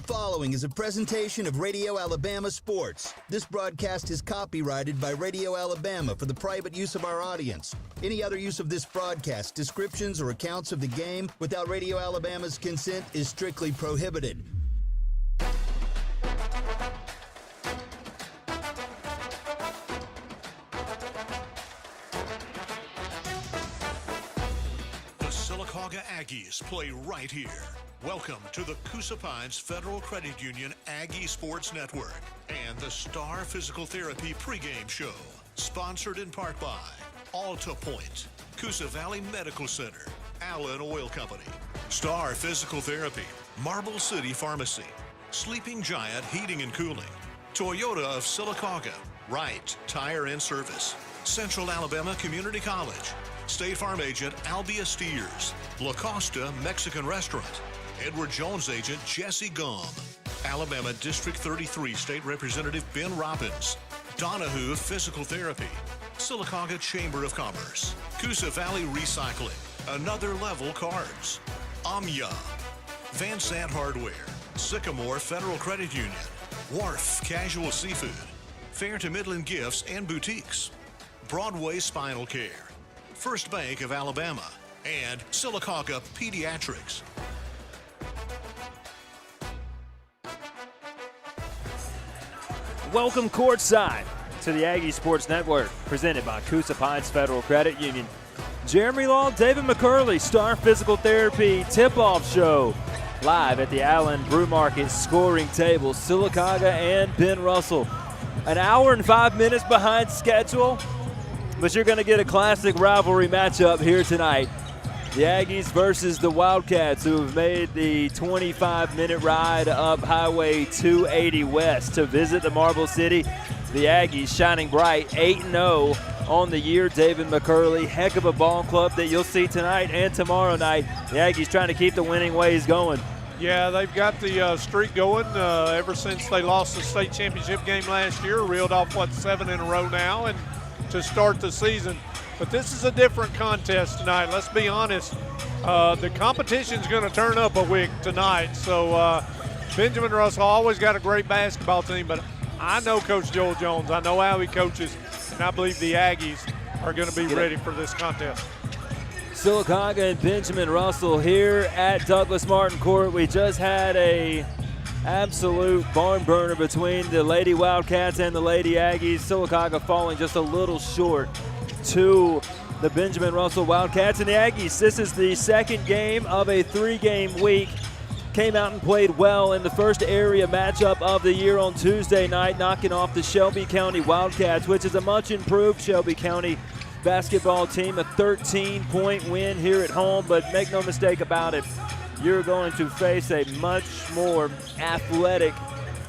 following is a presentation of Radio Alabama Sports. This broadcast is copyrighted by Radio Alabama for the private use of our audience. Any other use of this broadcast, descriptions, or accounts of the game without Radio Alabama's consent is strictly prohibited. The Sylacauga Aggies play right here. Welcome to the Coosa Pines Federal Credit Union Aggie Sports Network and the Star Physical Therapy Pregame Show, sponsored in part by Alta Point, Coosa Valley Medical Center, Allen Oil Company, Star Physical Therapy, Marble City Pharmacy, Sleeping Giant Heating and Cooling, Toyota of Sylacauga, Wright Tire and Service, Central Alabama Community College, State Farm Agent Albia Steers, La Costa Mexican Restaurant, Edward Jones Agent Jesse Gum, Alabama District 33 State Representative Ben Robbins, Donahue Physical Therapy, Sylacauga Chamber of Commerce, Coosa Valley Recycling, Another Level Cards, Amya, Van Sant Hardware, Sycamore Federal Credit Union, Wharf Casual Seafood, Fair to Midland Gifts and Boutiques, Broadway Spinal Care, First Bank of Alabama, and Sylacauga Pediatrics. Welcome courtside to the Aggie Sports Network, presented by Coosa Pines Federal Credit Union. Jeremy Law, David McCurley, Star Physical Therapy tip-off show, live at the Allen Brew Market scoring table. Sylacauga and Ben Russell. An hour and 5 minutes behind schedule, but you're going to get a classic rivalry matchup here tonight. The Aggies versus the Wildcats, who have made the 25-minute ride up Highway 280 West to visit the Marble City. The Aggies shining bright, 8-0 on the year. David McCurley, heck of a ball club that you'll see tonight and tomorrow night. The Aggies trying to keep the winning ways going. Yeah, they've got the streak going ever since they lost the state championship game last year. Reeled off, 7 in a row now and to start the season. But this is a different contest tonight. Let's be honest. The competition's going to turn up a week tonight. So Benjamin Russell always got a great basketball team, but I know Coach Joel Jones. I know how he coaches, and I believe the Aggies are going to be ready for this contest. Sylacauga and Benjamin Russell here at Douglas Martin Court. We just had a absolute barn burner between the Lady Wildcats and the Lady Aggies. Sylacauga falling just a little short to the Benjamin Russell Wildcats and the Aggies. This is the second game of a 3-game week. Came out and played well in the first area matchup of the year on Tuesday night, knocking off the Shelby County Wildcats, which is a much improved Shelby County basketball team. A 13-point win here at home, but make no mistake about it, you're going to face a much more athletic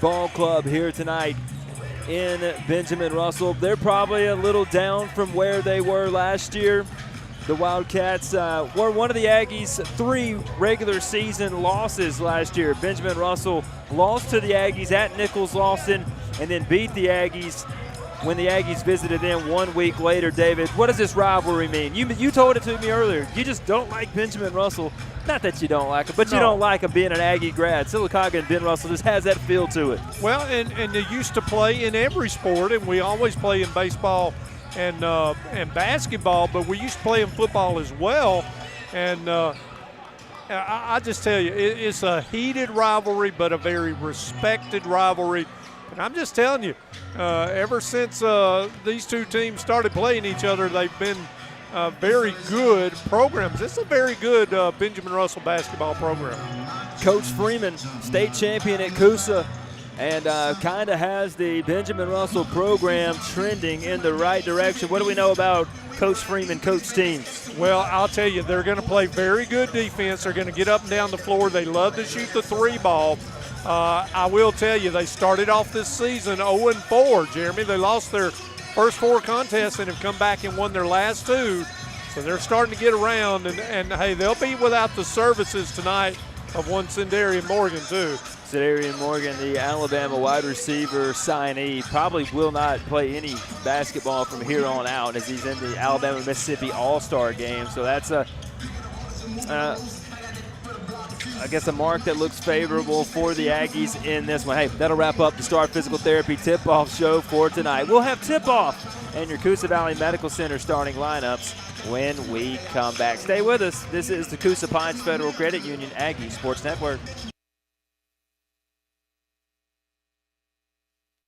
ball club here tonight in Benjamin Russell. They're probably a little down from where they were last year. The Wildcats were one of the Aggies' 3 regular season losses last year. Benjamin Russell lost to the Aggies at Nichols-Lawson and then beat the Aggies when the Aggies visited them 1 week later. David, what does this rivalry mean? You told it to me earlier. You just don't like Benjamin Russell. Not that you don't like him, but you don't like him being an Aggie grad. Sylacauga and Ben Russell just has that feel to it. Well, and they used to play in every sport, and we always play in baseball and basketball, but we used to play in football as well. And I just tell you, it's a heated rivalry, but a very respected rivalry. And I'm just telling you, ever since these two teams started playing each other, they've been very good programs. It's a very good Benjamin Russell basketball program. Coach Freeman, state champion at Coosa, and kind of has the Benjamin Russell program trending in the right direction. What do we know about Coach Freeman, coach teams? Well, I'll tell you, they're going to play very good defense. They're going to get up and down the floor. They love to shoot the 3 ball. I will tell you, they started off this season 0-4, Jeremy. They lost their first 4 contests and have come back and won their last 2. So they're starting to get around, and hey, they'll be without the services tonight of one Cindarian Morgan, too. Cindarian Morgan, the Alabama wide receiver signee, probably will not play any basketball from here on out as he's in the Alabama-Mississippi All-Star game. So that's a a mark that looks favorable for the Aggies in this one. Hey, that'll wrap up the Star Physical Therapy tip-off show for tonight. We'll have tip-off and your Coosa Valley Medical Center starting lineups when we come back. Stay with us. This is the Coosa Pines Federal Credit Union Aggie Sports Network.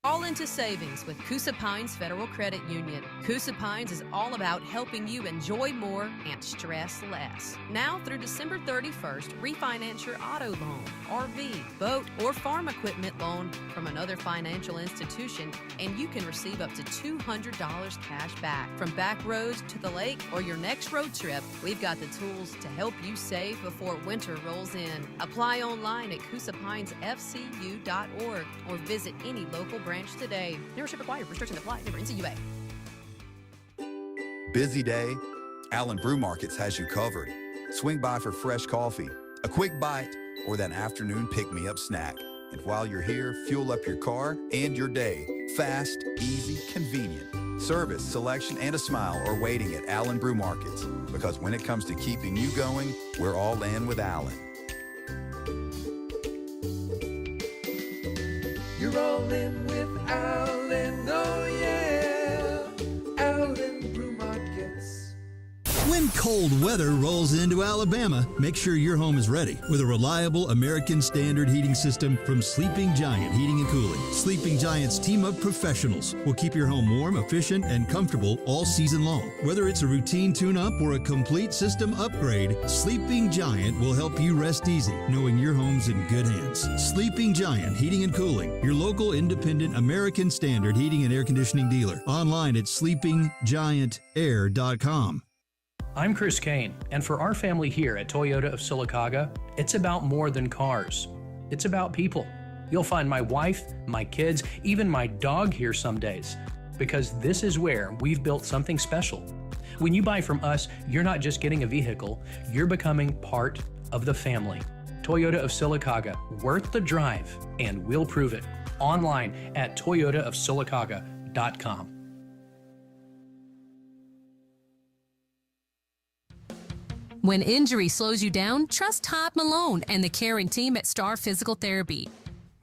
All into savings with Coosa Pines Federal Credit Union. Coosa Pines is all about helping you enjoy more and stress less. Now through December 31st, refinance your auto loan, RV, boat, or farm equipment loan from another financial institution, and you can receive up to $200 cash back. From back roads to the lake or your next road trip, we've got the tools to help you save before winter rolls in. Apply online at CoosaPinesFCU.org or visit any local branch today. Membership required. Restrictions apply. Member NCUA. Busy day? Allen Brew Markets has you covered. Swing by for fresh coffee, a quick bite, or that afternoon pick-me-up snack. And while you're here, fuel up your car and your day. Fast, easy, convenient. Service, selection, and a smile are waiting at Allen Brew Markets. Because when it comes to keeping you going, we're all in with Allen. You're all in with Allen, oh yeah, Allen Brew Markets. When cold weather rolls into Alabama, make sure your home is ready with a reliable American Standard heating system from Sleeping Giant Heating and Cooling. Sleeping Giant's team of professionals will keep your home warm, efficient, and comfortable all season long. Whether it's a routine tune-up or a complete system upgrade, Sleeping Giant will help you rest easy, knowing your home's in good hands. Sleeping Giant Heating and Cooling, your local independent American Standard heating and air conditioning dealer. Online at sleepinggiantair.com. I'm Chris Kane, and for our family here at Toyota of Sylacauga, it's about more than cars. It's about people. You'll find my wife, my kids, even my dog here some days, because this is where we've built something special. When you buy from us, you're not just getting a vehicle, you're becoming part of the family. Toyota of Sylacauga, worth the drive, and we'll prove it. Online at toyotaofsylacauga.com. When injury slows you down, trust Todd Malone and the caring team at Star Physical Therapy.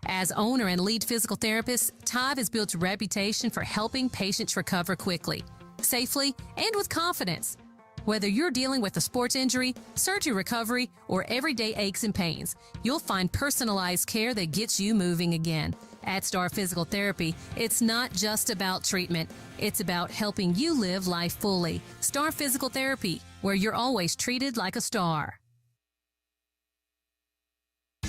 As owner and lead physical therapist, Todd has built a reputation for helping patients recover quickly, safely, and with confidence. Whether you're dealing with a sports injury, surgery recovery, or everyday aches and pains, you'll find personalized care that gets you moving again. At Star Physical Therapy, it's not just about treatment. It's about helping you live life fully. Star Physical Therapy, where you're always treated like a star.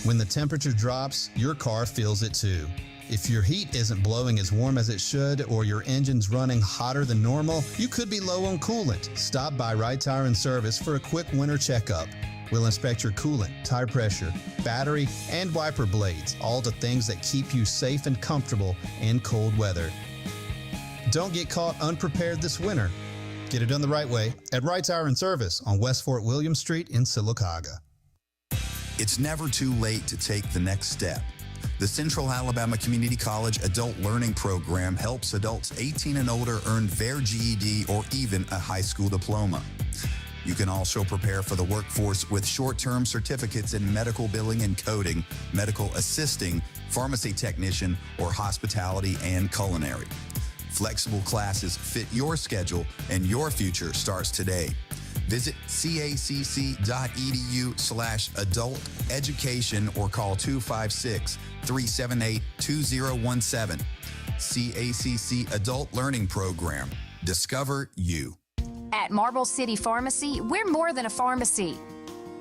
When the temperature drops, your car feels it too. If your heat isn't blowing as warm as it should or your engine's running hotter than normal, you could be low on coolant. Stop by Right Tire and Service for a quick winter checkup. We'll inspect your coolant, tire pressure, battery, and wiper blades, all the things that keep you safe and comfortable in cold weather. Don't get caught unprepared this winter. Get it done the right way at Right Tire and Service on West Fort William Street in Sylacauga. It's never too late to take the next step. The Central Alabama Community College Adult Learning Program helps adults 18 and older earn their GED or even a high school diploma. You can also prepare for the workforce with short-term certificates in medical billing and coding, medical assisting, pharmacy technician, or hospitality and culinary. Flexible classes fit your schedule, and your future starts today. Visit cacc.edu/adult education or call 256-378-2017. CACC Adult Learning Program. Discover you. At Marble City Pharmacy, we're more than a pharmacy.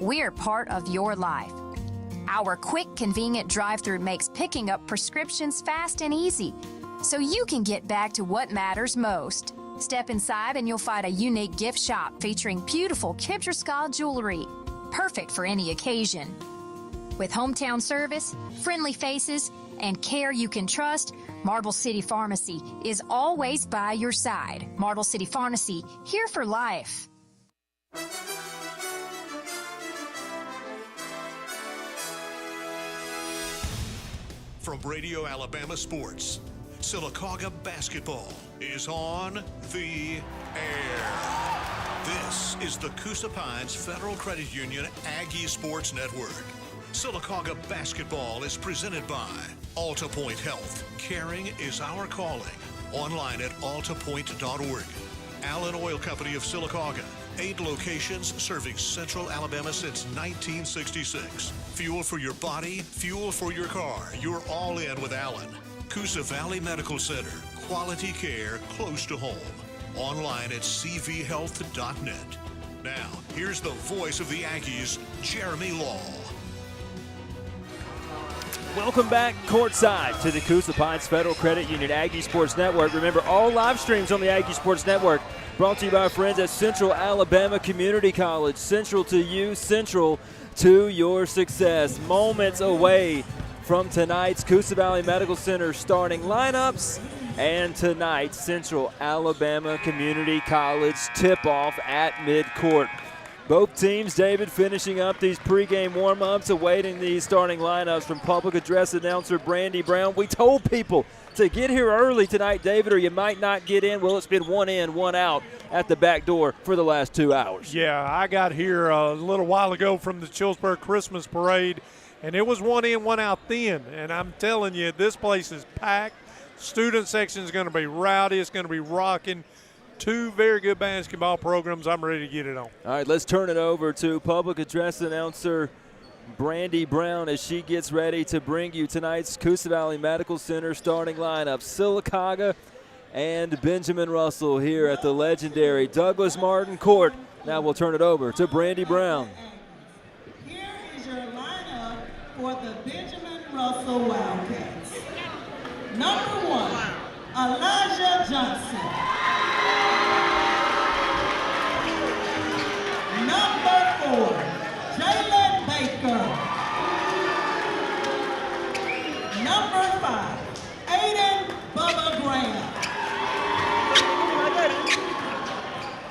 We're part of your life. Our quick, convenient drive-thru makes picking up prescriptions fast and easy, so you can get back to what matters most. Step inside and you'll find a unique gift shop featuring beautiful Kiptriscal jewelry, perfect for any occasion. With hometown service, friendly faces, and care you can trust, Marble City Pharmacy is always by your side. Marble City Pharmacy, here for life. From Radio Alabama Sports, Sylacauga basketball is on the air. This is the Coosa Pines Federal Credit Union Aggie Sports Network. Sylacauga basketball is presented by Alta Point Health. Caring is our calling. Online at altapoint.org. Allen Oil Company of Sylacauga. 8 locations serving Central Alabama since 1966. Fuel for your body, fuel for your car. You're all in with Allen. Coosa Valley Medical Center. Quality care close to home. Online at cvhealth.net. Now, here's the voice of the Aggies, Jeremy Law. Welcome back courtside to the Coosa Pines Federal Credit Union Aggie Sports Network. Remember, all live streams on the Aggie Sports Network brought to you by our friends at Central Alabama Community College. Central to you, central to your success. Moments away from tonight's Coosa Valley Medical Center starting lineups and tonight's Central Alabama Community College tip-off at midcourt. Both teams, David, finishing up these pregame warm-ups, awaiting these starting lineups from public address announcer Brandy Brown. We told people to get here early tonight, David, or you might not get in. Well, it's been one in, one out at the back door for the last 2 hours. Yeah, I got here a little while ago from the Chillsburg Christmas Parade, and it was one in, one out then. And I'm telling you, this place is packed. Student section is going to be rowdy. It's going to be rocking. 2 very good basketball programs. I'm ready to get it on. All right, let's turn it over to public address announcer Brandy Brown as she gets ready to bring you tonight's Coosa Valley Medical Center starting lineup. Sylacauga and Benjamin Russell here at the legendary Douglas Martin Court. Now we'll turn it over to Brandy Brown. Here is your lineup for the Benjamin Russell Wildcats. Number 1, Elijah Johnson. Number 4, Jalen Baker. Number 5, Aiden Bubba Graham.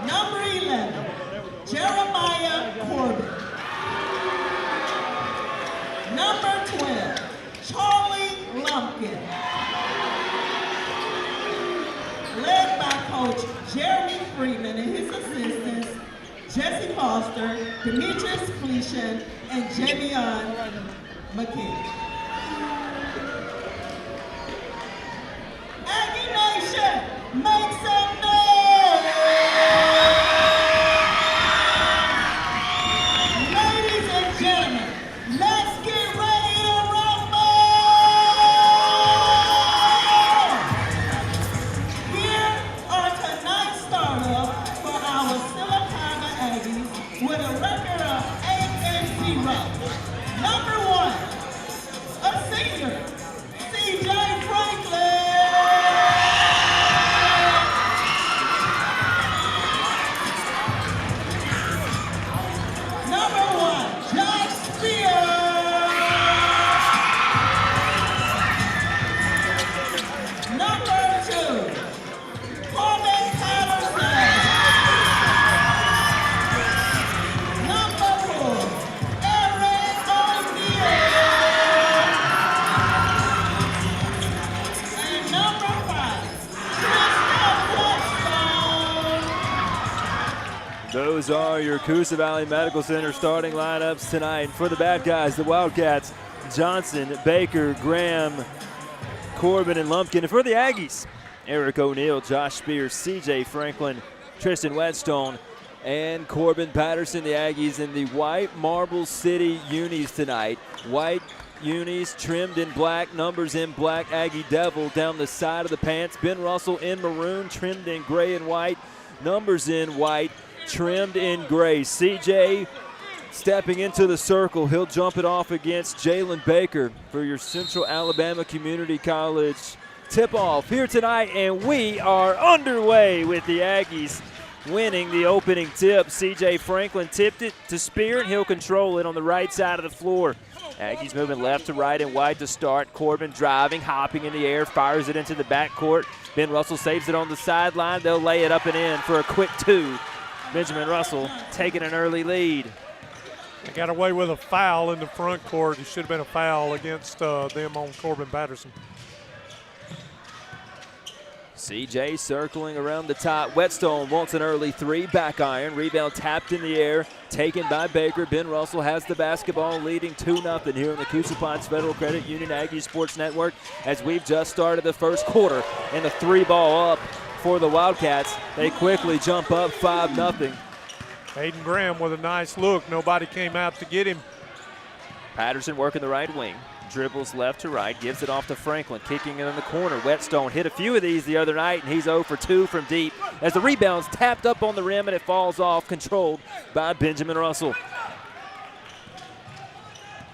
Number 11, Jeremiah Corbin. Number 12, Charlie Lumpkin. Led by Coach Jeremy Freeman and his assistants, Jesse Foster, Demetrius Fleetian, and Javion McKinney. Aggie Nation, make some noise! Ladies and gentlemen, let's get ready to rumble! Here are tonight's startup for our Sylacauga Aggies with a record of 8-0. Number 1, a senior, C.J. Franklin. Number 1, Josh Spears. Number 2, Corbin Patterson. Number 4, Eric O'Neal. And number 5, Tristan Whetstone. Those are your Coosa Valley Medical Center starting lineups tonight. For the bad guys, the Wildcats, Johnson, Baker, Graham, Corbin, and Lumpkin. And for the Aggies, Eric O'Neal, Josh Spears, C.J. Franklin, Tristan Whetstone, and Corbin Patterson. The Aggies in the white Marble City unis tonight. White unis trimmed in black, numbers in black. Aggie Devil down the side of the pants. Ben Russell in maroon, trimmed in gray and white. Numbers in white, trimmed in gray. C.J. stepping into the circle. He'll jump it off against Jalen Baker for your Central Alabama Community College tip-off here tonight, and we are underway with the Aggies winning the opening tip. C.J. Franklin tipped it to Spear, and he'll control it on the right side of the floor. Aggies moving left to right and wide to start. Corbin driving, hopping in the air, fires it into the backcourt. Ben Russell saves it on the sideline. They'll lay it up and in for a quick 2. Benjamin Russell taking an early lead. They got away with a foul in the front court. It should have been a foul against them on Corbin Patterson. CJ circling around the top. Whetstone wants an early three. Back iron. Rebound tapped in the air. Taken by Baker. Ben Russell has the basketball, leading 2-0 here in the Coosa Pines Federal Credit Union Aggie Sports Network as we've just started the first quarter. And the three ball up for the Wildcats. They quickly jump up 5-0. Hayden Graham with a nice look. Nobody came out to get him. Patterson working the right wing. Dribbles left to right, gives it off to Franklin, kicking it in the corner. Whetstone hit a few of these the other night, and he's 0 for 2 from deep as the rebound's tapped up on the rim and it falls off, controlled by Benjamin Russell.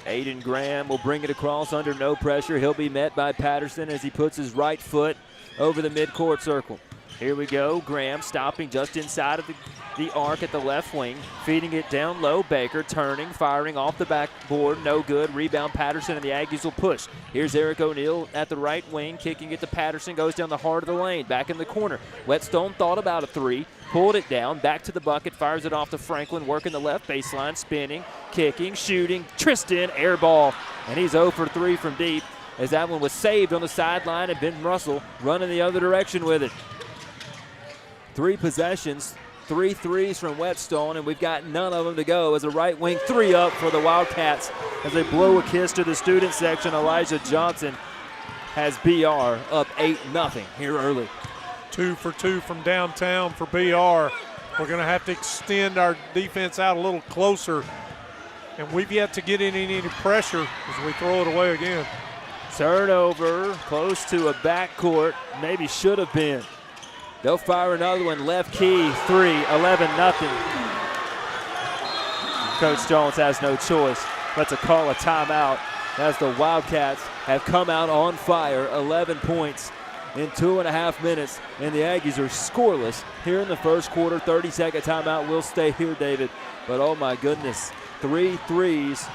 Aiden Graham will bring it across under no pressure. He'll be met by Patterson as he puts his right foot over the midcourt circle. Here we go. Graham stopping just inside of the arc at the left wing, feeding it down low. Baker turning, firing off the backboard, no good. Rebound Patterson, and the Aggies will push. Here's Eric O'Neal at the right wing, kicking it to Patterson, goes down the heart of the lane, back in the corner. Whetstone thought about a three, pulled it down, back to the bucket, fires it off to Franklin, working the left baseline, spinning, kicking, shooting. Tristan, air ball, and he's 0 for 3 from deep as that one was saved on the sideline, and Ben Russell running the other direction with it. 3 possessions, 3 threes from Whetstone, and we've got none of them to go as a right wing three up for the Wildcats as they blow a kiss to the student section. Elijah Johnson has BR up 8-0 here early. 2 for 2 from downtown for BR. We're going to have to extend our defense out a little closer, and we've yet to get any pressure as we throw it away again. Turnover close to a backcourt, maybe should have been. They'll fire another one, left key, 3, 11-0. Coach Jones has no choice but to call a timeout as the Wildcats have come out on fire. 11 points in 2.5 minutes, and the Aggies are scoreless here in the first quarter. 30-second timeout will stay here, David. But oh my goodness, 3 threes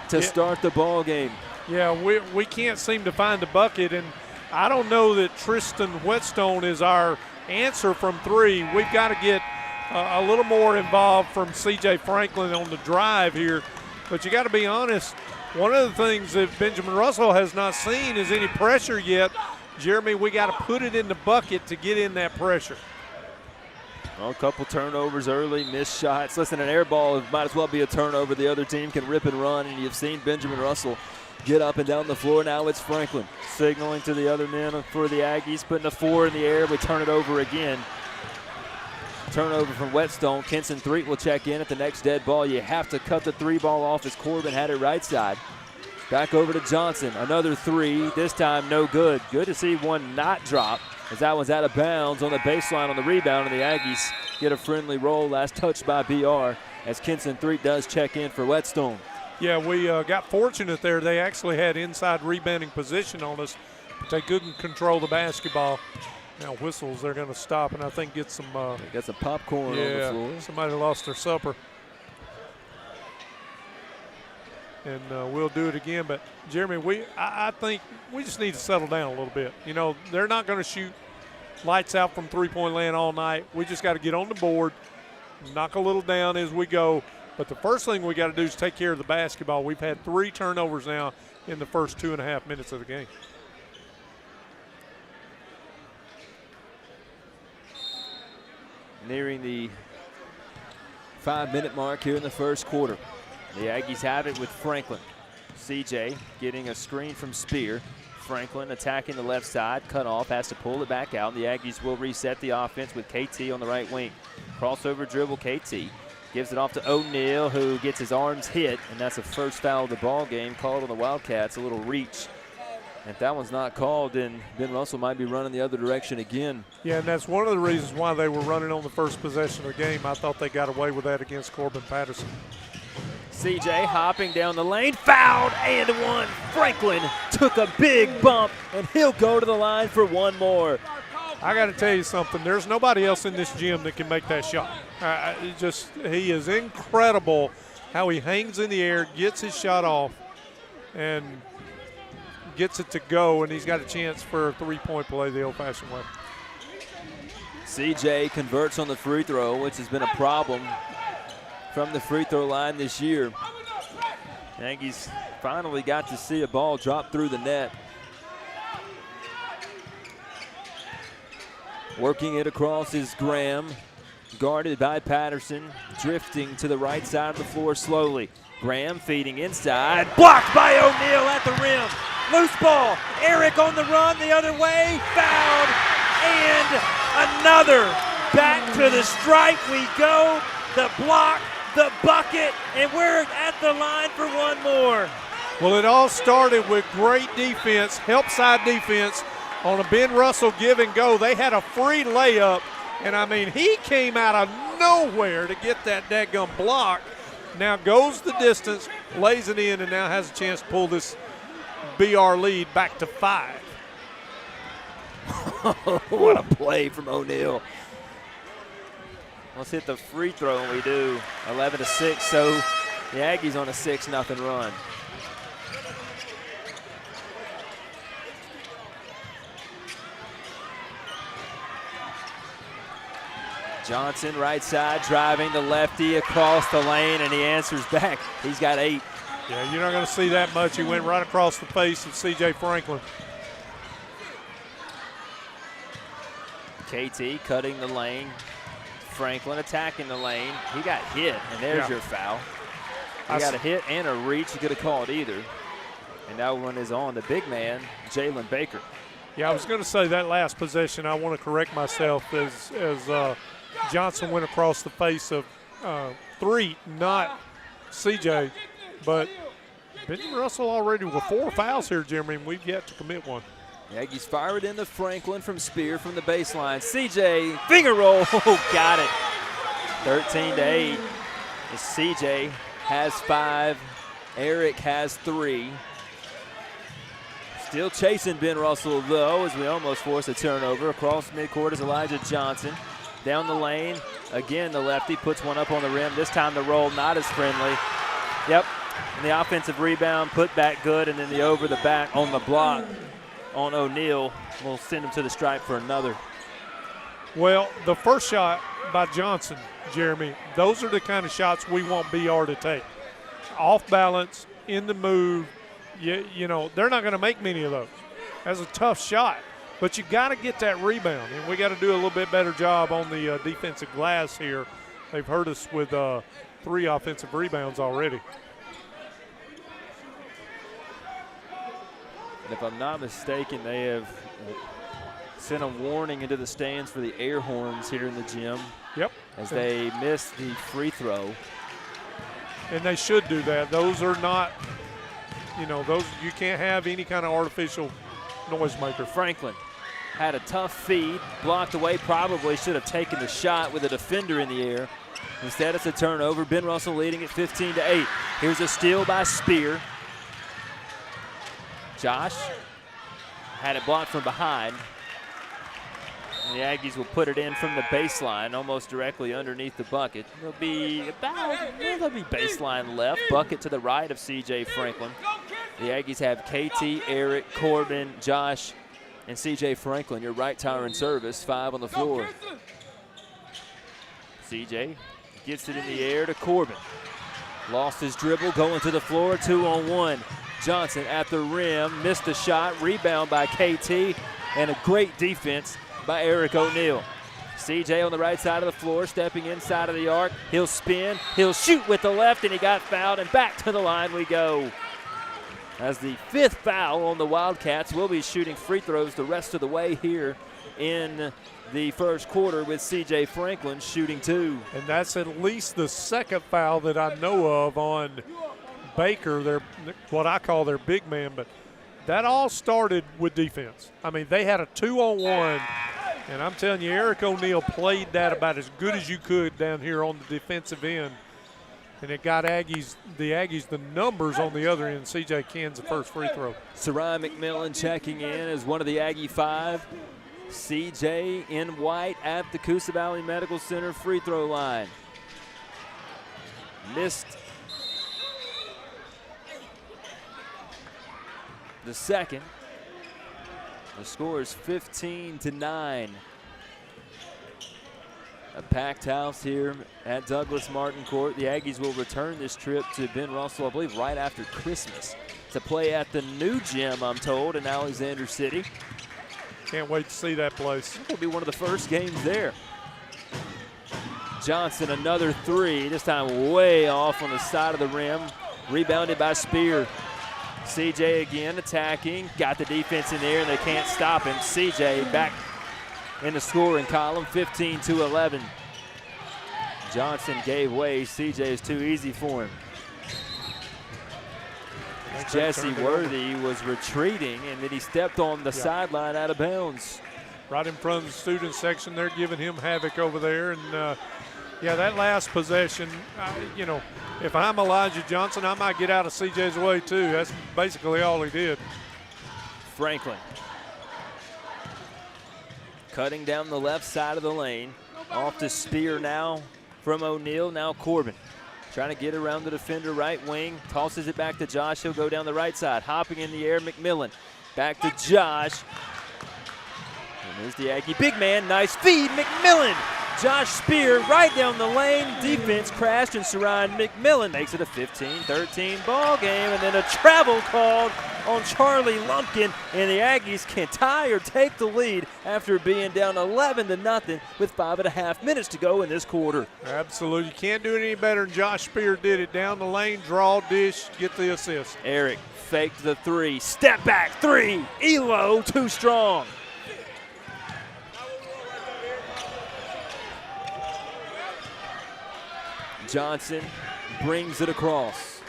to start the ball game. Yeah, we can't seem to find a bucket, and I don't know that Tristan Whetstone is our answer from 3. We've got to get a little more involved from C.J. Franklin on the drive here. But you got to be honest, one of the things that Benjamin Russell has not seen is any pressure yet. Jeremy, we got to put it in the bucket to get in that pressure. Well, a couple turnovers early, missed shots. Listen, an air ball might as well be a turnover. The other team can rip and run, and you've seen Benjamin Russell get up and down the floor. Now it's Franklin signaling to the other men for the Aggies, putting a 4 in the air. We turn it over again. Turnover from Whetstone. Kenson Threet will check in at the next dead ball. You have to cut the 3 ball off as Corbin had it right side. Back over to Johnson. Another 3. This time no good. Good to see one not drop as that one's out of bounds on the baseline on the rebound, and the Aggies get a friendly roll. Last touch by BR as Kenson Threet does check in for Whetstone. Yeah, we got fortunate there. They actually had inside rebounding position on us, but they couldn't control the basketball. Now whistles, they're going to stop and I think get some got some popcorn on the floor. Somebody lost their supper. And we'll do it again. But, Jeremy, I think we just need to settle down a little bit. You know, they're not going to shoot lights out from three-point land all night. We just got to get on the board, knock a little down as we go. But the first thing we got to do is take care of the basketball. We've had 3 turnovers now in the first 2.5 minutes of the game. Nearing the 5-minute mark here in the first quarter. The Aggies have it with Franklin. CJ getting a screen from Spear. Franklin attacking the left side, cut off, has to pull it back out. The Aggies will reset the offense with KT on the right wing. Crossover dribble, KT. Gives it off to O'Neal, who gets his arms hit, and that's the first foul of the ball game called on the Wildcats. A little reach. If that one's not called, then Ben Russell might be running the other direction again. Yeah, and that's one of the reasons why they were running on the first possession of the game. I thought they got away with that against Corbin Patterson. CJ hopping down the lane, fouled and one. Franklin took a big bump, and he'll go to the line for one more. I got to tell you something. There's nobody else in this gym that can make that shot. He is incredible how he hangs in the air, gets his shot off, and gets it to go, and he's got a chance for a three-point play the old-fashioned way. CJ converts on the free throw, which has been a problem from the free throw line this year. Aggies finally got to see a ball drop through the net. Working it across is Graham, guarded by Patterson, drifting to the right side of the floor slowly. Graham feeding inside, blocked by O'Neal at the rim. Loose ball, Eric on the run the other way, fouled, and another. Back to the stripe we go, the block, the bucket, and we're at the line for one more. Well, it all started with great defense, help side defense on a Ben Russell give and go. They had a free layup, and I mean, he came out of nowhere to get that dadgum block. Now goes the distance, lays it in, and now has a chance to pull this BR lead back to 5. What a play from O'Neal. Let's hit the free throw, and we do. 11-6, so the Aggies on a 6-0 run. Johnson, right side, driving the lefty across the lane, and he answers back. He's got 8. Yeah, you're not going to see that much. He went right across the face of C.J. Franklin. KT cutting the lane. Franklin attacking the lane. He got hit, and there's your foul. He got a hit and a reach. He could have called either. And that one is on the big man, Jalen Baker. Yeah, I was going to say that last possession, I want to correct myself as Johnson went across the face of 3, not CJ, but Benjamin Russell already with 4 fouls here, Jeremy, and we've yet to commit one. The Aggies fire it into Franklin from Spear from the baseline. CJ, finger roll, got it. 13-8. CJ has 5, Eric has 3. Still chasing Ben Russell, though, as we almost force a turnover. Across midcourt is Elijah Johnson. Down the lane, again the lefty puts one up on the rim. This time the roll not as friendly. Yep, and the offensive rebound put back good, and then the over the back on the block on O'Neal will send him to the stripe for another. Well, the first shot by Johnson, Jeremy, those are the kind of shots we want BR to take. Off balance, in the move, you know, they're not going to make many of those. That's a tough shot. But you got to get that rebound, and we got to do a little bit better job on the defensive glass here. They've hurt us with 3 offensive rebounds already. And if I'm not mistaken, they have sent a warning into the stands for the air horns here in the gym. Yep. As they missed the free throw. And they should do that. Those are not, you know, those you can't have any kind of artificial noisemaker. Franklin had a tough feed, blocked away, probably should have taken the shot with a defender in the air. Instead, it's a turnover. Ben Russell leading at 15-8. Here's a steal by Spear. Josh had it blocked from behind. And the Aggies will put it in from the baseline, almost directly underneath the bucket. There'll be baseline left, bucket to the right of C.J. Franklin. The Aggies have KT, Eric, Corbin, Josh, and C.J. Franklin, your right tire in service, 5 on the floor. C.J. gets it in the air to Corbin. Lost his dribble, going to the floor, 2-on-1. Johnson at the rim, missed the shot, rebound by KT, and a great defense by Eric O'Neal. CJ on the right side of the floor, stepping inside of the arc. He'll spin, he'll shoot with the left, and he got fouled, and back to the line we go. As the 5th foul on the Wildcats, will be shooting free throws the rest of the way here in the first quarter with C.J. Franklin shooting 2. And that's at least the 2nd foul that I know of on Baker, their what I call their big man, but that all started with defense. I mean, they had a 2-on-1, and I'm telling you, Eric O'Neal played that about as good as you could down here on the defensive end, and it got the Aggies the numbers on the other end. C.J. Cans the first free throw. Sarai McMillan checking in as one of the Aggie 5. C.J. in white at the Coosa Valley Medical Center free throw line. Missed the second. The score is 15-9. A packed house here at Douglas Martin Court. The Aggies will return this trip to Ben Russell, I believe, right after Christmas to play at the new gym, I'm told, in Alexander City. Can't wait to see that place. It'll be one of the first games there. Johnson, another three, this time way off on the side of the rim. Rebounded by Spear. CJ again attacking, got the defense in there, and they can't stop him. CJ back in the scoring column, 15-11. Johnson gave way. CJ is too easy for him. Jesse Worthy was retreating, and then he stepped on the sideline out of bounds. Right in front of the student section, they're giving him havoc over there. And, yeah, that last possession, you know, if I'm Elijah Johnson, I might get out of CJ's way too. That's basically all he did. Franklin cutting down the left side of the lane. Off to Spear now from O'Neal. Now Corbin trying to get around the defender right wing. Tosses it back to Josh. He'll go down the right side. Hopping in the air, McMillan. Back to Josh. And there's the Aggie big man. Nice feed, McMillan. Josh Spear right down the lane. Defense crashed and Saran McMillan makes it a 15-13 ball game. And then a travel called on Charlie Lumpkin. And the Aggies can tie or take the lead after being down 11-0 with 5.5 minutes to go in this quarter. Absolutely. You can't do it any better than Josh Spear did it. Down the lane, draw, dish, get the assist. Eric faked the three. Step back three. Elo too strong. Johnson brings it across.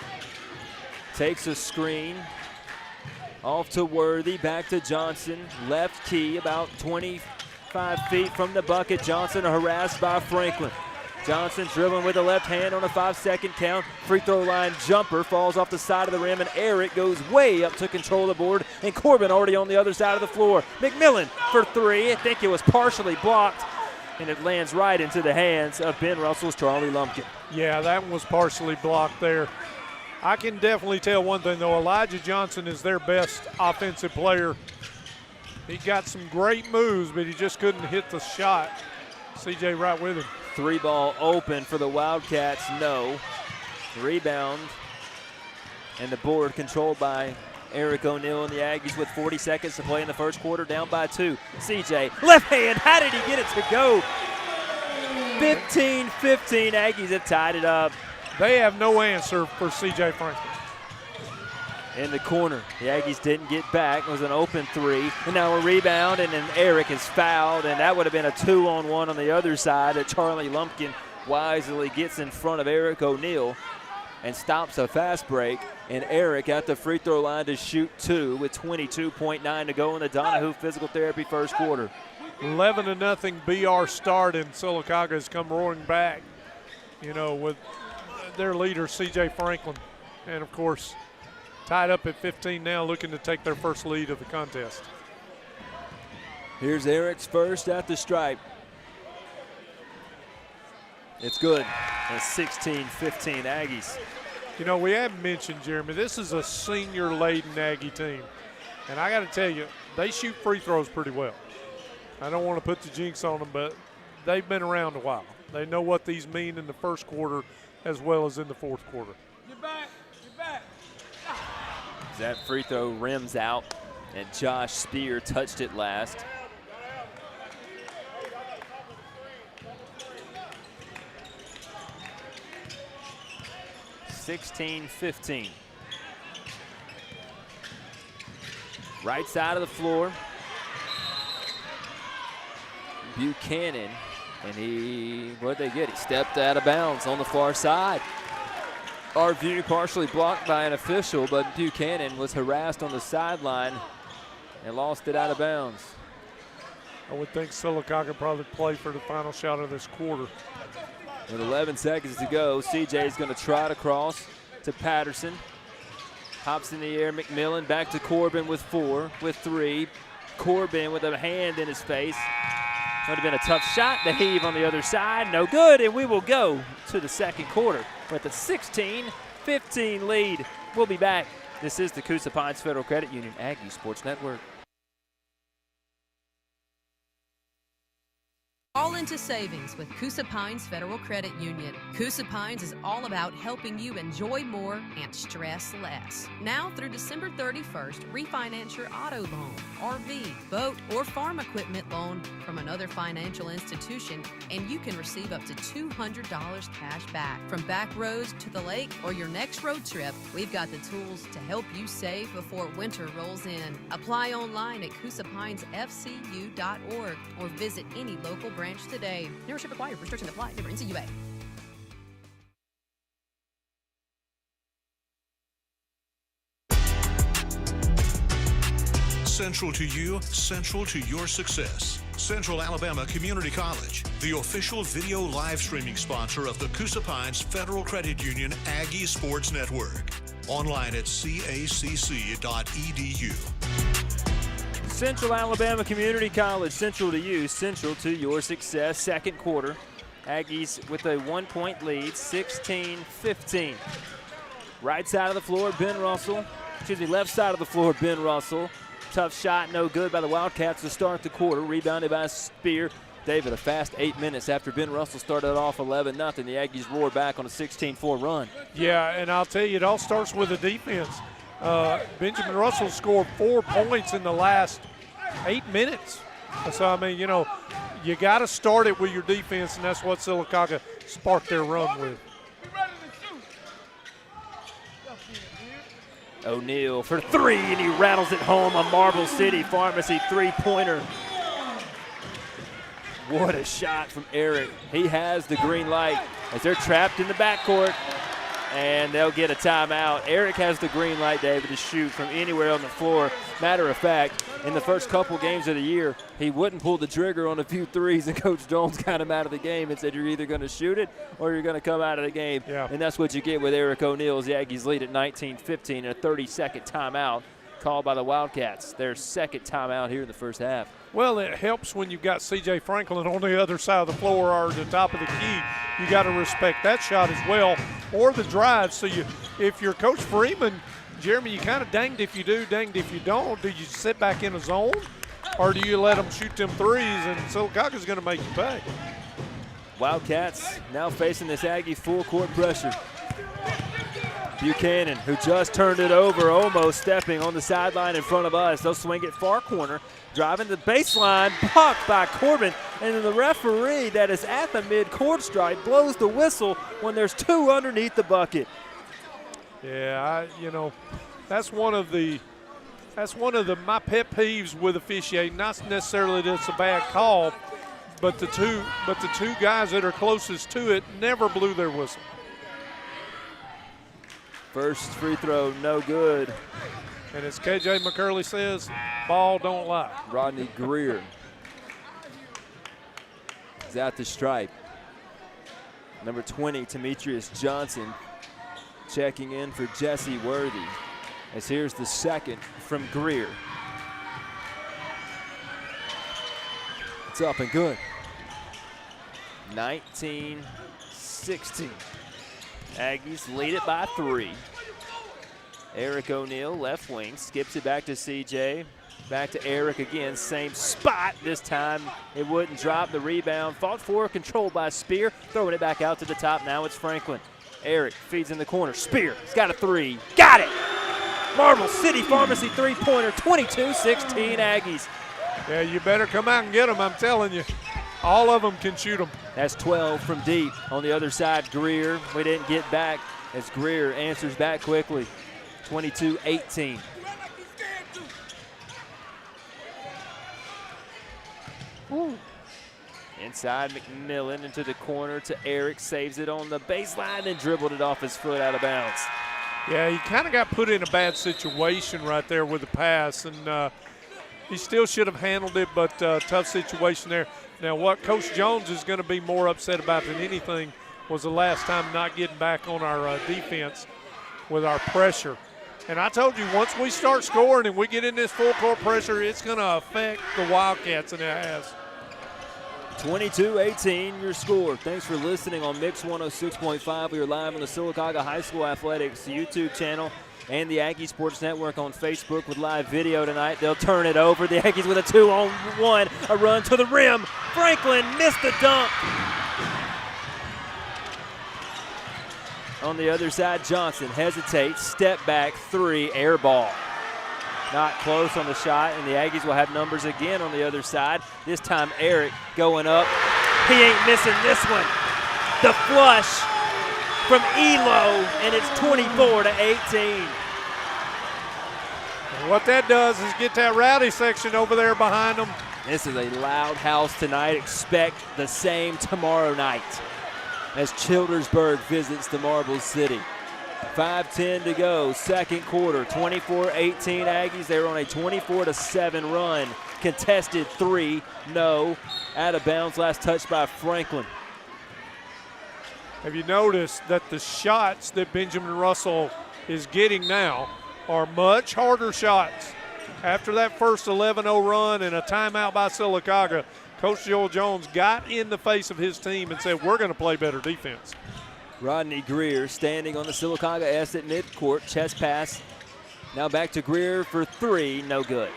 Takes a screen. Off to Worthy, back to Johnson. Left key, about 25 feet from the bucket. Johnson harassed by Franklin. Johnson dribbling with the left hand on a 5-second count. Free throw line jumper falls off the side of the rim, and Eric goes way up to control the board. And Corbin already on the other side of the floor. McMillan for three. I think it was partially blocked, and it lands right into the hands of Ben Russell's Charlie Lumpkin. Yeah, that one was partially blocked there. I can definitely tell one thing, though. Elijah Johnson is their best offensive player. He got some great moves, but he just couldn't hit the shot. CJ right with him. Three ball open for the Wildcats, no. Rebound, and the board controlled by Eric O'Neal and the Aggies with 40 seconds to play in the first quarter, down by 2. CJ, left hand, how did he get it to go? 15-15, Aggies have tied it up. They have no answer for C.J. Franklin. In the corner, the Aggies didn't get back. It was an open three, and now a rebound, and then Eric is fouled, and that would have been a 2-on-1 on the other side. That Charlie Lumpkin wisely gets in front of Eric O'Neal and stops a fast break, and Eric at the free throw line to shoot 2 with 22.9 to go in the Donahue Physical Therapy first quarter. 11-0 BR start, and Sylacauga has come roaring back, you know, with their leader, C.J. Franklin. And, of course, tied up at 15 now, looking to take their first lead of the contest. Here's Eric's first at the stripe. It's good. It's 16-15 Aggies. You know, we haven't mentioned, Jeremy, this is a senior-laden Aggie team. And I got to tell you, they shoot free throws pretty well. I don't want to put the jinx on them, but they've been around a while. They know what these mean in the first quarter as well as in the fourth quarter. Get back, get back. That free throw rims out, and Josh Spear touched it last. (16-15). Right side of the floor. Buchanan, and what'd they get? He stepped out of bounds on the far side. Our view partially blocked by an official, but Buchanan was harassed on the sideline and lost it out of bounds. I would think Sylacauga probably play for the final shot of this quarter. With 11 seconds to go, CJ is going to trot across to Patterson. Hops in the air, McMillan back to Corbin with 4, with 3. Corbin with a hand in his face. Would have been a tough shot to heave on the other side. No good, and we will go to the second quarter with a 16-15 lead. We'll be back. This is the Coosa Pines Federal Credit Union Aggie Sports Network. All into savings with Coosa Pines Federal Credit Union. Coosa Pines is all about helping you enjoy more and stress less. Now through December 31st, refinance your auto loan, RV, boat, or farm equipment loan from another financial institution, and you can receive up to $200 cash back. From back roads to the lake or your next road trip, we've got the tools to help you save before winter rolls in. Apply online at CoosaPinesFCU.org or visit any local branch today. Membership required. Restrictions apply. Member NCUA. Central to you, central to your success. Central Alabama Community College, the official video live streaming sponsor of the Coosa Pines Federal Credit Union Aggie Sports Network. Online at cacc.edu. Central Alabama Community College, central to you, central to your success. Second quarter, Aggies with a 1-point lead, 16-15. Right side of the floor, left side of the floor, Ben Russell. Tough shot, no good by the Wildcats to start the quarter. Rebounded by Spear. David, a fast 8 minutes after Ben Russell started off 11-0. The Aggies roared back on a 16-4 run. Yeah, and I'll tell you, it all starts with the defense. Benjamin Russell scored 4 points in the last 8 minutes. So, I mean, you know, you got to start it with your defense, and that's what Sylacauga sparked their run with. O'Neal for 3, and he rattles it home. A Marble City Pharmacy three-pointer. What a shot from Eric. He has the green light as they're trapped in the backcourt, and they'll get a timeout. Eric has the green light, David, to shoot from anywhere on the floor. Matter of fact, in the first couple games of the year, he wouldn't pull the trigger on a few threes, and Coach Jones got him out of the game and said, you're either going to shoot it or you're going to come out of the game. Yeah. And that's what you get with Eric O'Neal as the Aggies lead at 19-15 and a 30-second timeout called by the Wildcats. Their second timeout here in the first half. Well, it helps when you've got C.J. Franklin on the other side of the floor or the top of the key. You got to respect that shot as well, or the drive. So if you're Coach Freeman, Jeremy, you kind of danged if you do, danged if you don't. Do you sit back in a zone, or do you let them shoot them threes, and Sylacauga's going to make you pay? Wildcats now facing this Aggie full-court pressure. Buchanan, who just turned it over, almost stepping on the sideline in front of us. They'll swing it far corner, driving the baseline, blocked by Corbin, and then the referee that is at the mid-court stripe blows the whistle when there's 2 underneath the bucket. Yeah, that's one of my pet peeves with officiating. Not necessarily that it's a bad call, but the two guys that are closest to it never blew their whistle. First free throw, no good. And as KJ McCurley says, ball don't lie. Rodney Greer is at the stripe. Number 20, Demetrius Johnson, checking in for Jesse Worthy. As here's the second from Greer. It's up and good. 19-16. Aggies lead it by 3. Eric O'Neal, left wing, skips it back to CJ. Back to Eric again, same spot. This time it wouldn't drop. The rebound fought for, controlled by Spear. Throwing it back out to the top. Now it's Franklin. Eric feeds in the corner. Spear, he's got a 3. Got it! Marble City Pharmacy three-pointer, 22-16 Aggies. Yeah, you better come out and get them, I'm telling you. All of them can shoot them. That's 12 from deep. On the other side, Greer. We didn't get back as Greer answers back quickly. 22-18. Inside, McMillan into the corner to Eric. Saves it on the baseline and dribbled it off his foot out of bounds. Yeah, he kind of got put in a bad situation right there with the pass, and he still should have handled it, but tough situation there. Now, what Coach Jones is going to be more upset about than anything was the last time not getting back on our defense with our pressure. And I told you, once we start scoring and we get in this full-court pressure, it's going to affect the Wildcats, and it has. 22-18 your score. Thanks for listening on Mix 106.5. We are live on the Sylacauga High School Athletics YouTube channel and the Aggie Sports Network on Facebook with live video tonight. They'll turn it over. The Aggies with a 2-on-1, a run to the rim. Franklin missed the dunk. On the other side, Johnson hesitates, step back, 3, air ball. Not close on the shot, and the Aggies will have numbers again on the other side. This time, Eric going up. He ain't missing this one. The flush from Elo, and it's 24-18. What that does is get that rowdy section over there behind them. This is a loud house tonight. Expect the same tomorrow night as Childersburg visits the Marble City. 5:10 to go, second quarter, 24-18 Aggies. They're on a 24-7 run. Contested 3, no. Out of bounds, last touch by Franklin. Have you noticed that the shots that Benjamin Russell is getting now are much harder shots? After that first 11-0 run and a timeout by Sylacauga, Coach Joel Jones got in the face of his team and said, we're going to play better defense. Rodney Greer standing on the Sylacauga S at midcourt. Chest pass. Now back to Greer for 3. No good.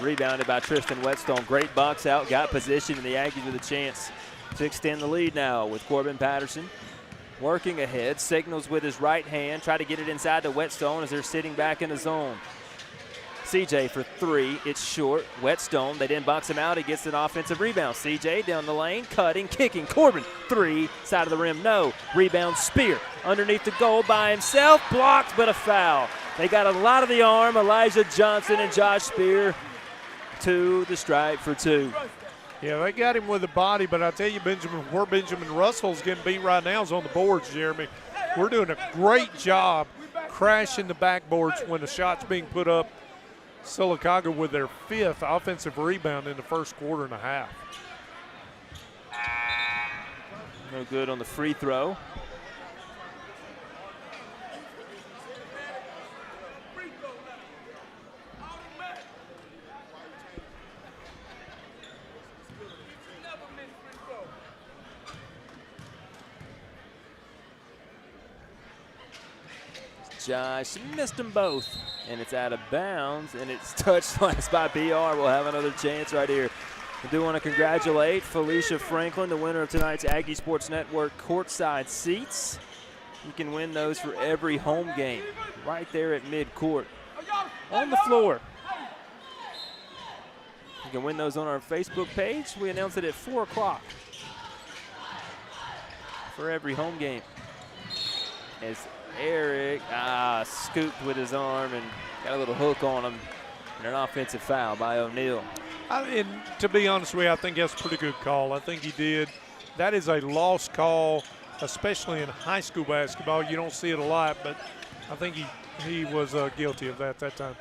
Rebounded by Tristan Whetstone. Great box out. Got position, and the Aggies with a chance to extend the lead now with Corbin Patterson working ahead. Signals with his right hand. Try to get it inside to Whetstone as they're sitting back in the zone. CJ for 3. It's short. Whetstone, they didn't box him out. He gets an offensive rebound. CJ down the lane, cutting, kicking. Corbin, 3. Side of the rim, no. Rebound, Spear. Underneath the goal by himself. Blocked, but a foul. They got a lot of the arm. Elijah Johnson and Josh Spear to the strike for 2. Yeah, they got him with the body, but I tell you, where Benjamin Russell's getting beat right now is on the boards, Jeremy. We're doing a great job crashing the backboards when the shot's being put up. Sylacauga with their 5th offensive rebound in the first quarter and a half. No good on the free throw. Josh missed them both, and it's out of bounds, and it's touched last by BR. We'll have another chance right here. I do want to congratulate Felicia Franklin, the winner of tonight's Aggie Sports Network courtside seats. You can win those for every home game right there at midcourt on the floor. You can win those on our Facebook page. We announce it at 4 o'clock for every home game. As Eric scooped with his arm and got a little hook on him, and an offensive foul by O'Neal. And to be honest with you, I think that's a pretty good call. I think he did. That is a lost call, especially in high school basketball. You don't see it a lot, but I think he was guilty of that at that time.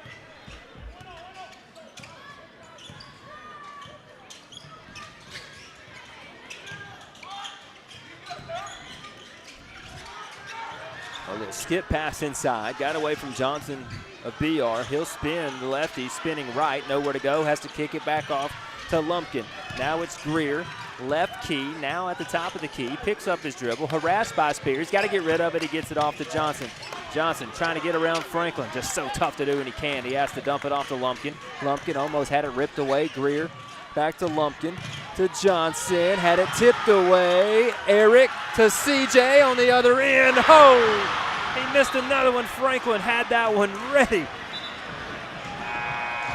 A little skip pass inside. Got away from Johnson of BR. He'll spin the lefty, spinning right. Nowhere to go. Has to kick it back off to Lumpkin. Now it's Greer. Left key. Now at the top of the key. Picks up his dribble. Harassed by Spear. He's got to get rid of it. He gets it off to Johnson. Johnson trying to get around Franklin. Just so tough to do, and he can. He has to dump it off to Lumpkin. Lumpkin almost had it ripped away. Greer back to Lumpkin. To Johnson. Had it tipped away. Eric to CJ on the other end. Oh! He missed another one. Franklin had that one ready.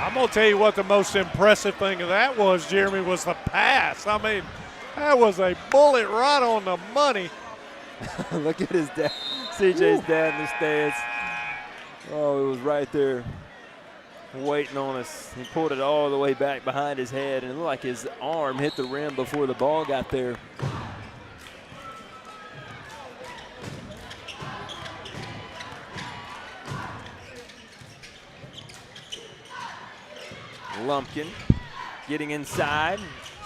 I'm going to tell you what the most impressive thing of that was, Jeremy, was the pass. I mean, that was a bullet right on the money. Look at his dad. CJ's dad in the stands. Oh, it was right there waiting on us. He pulled it all the way back behind his head, and it looked like his arm hit the rim before the ball got there. Lumpkin getting inside,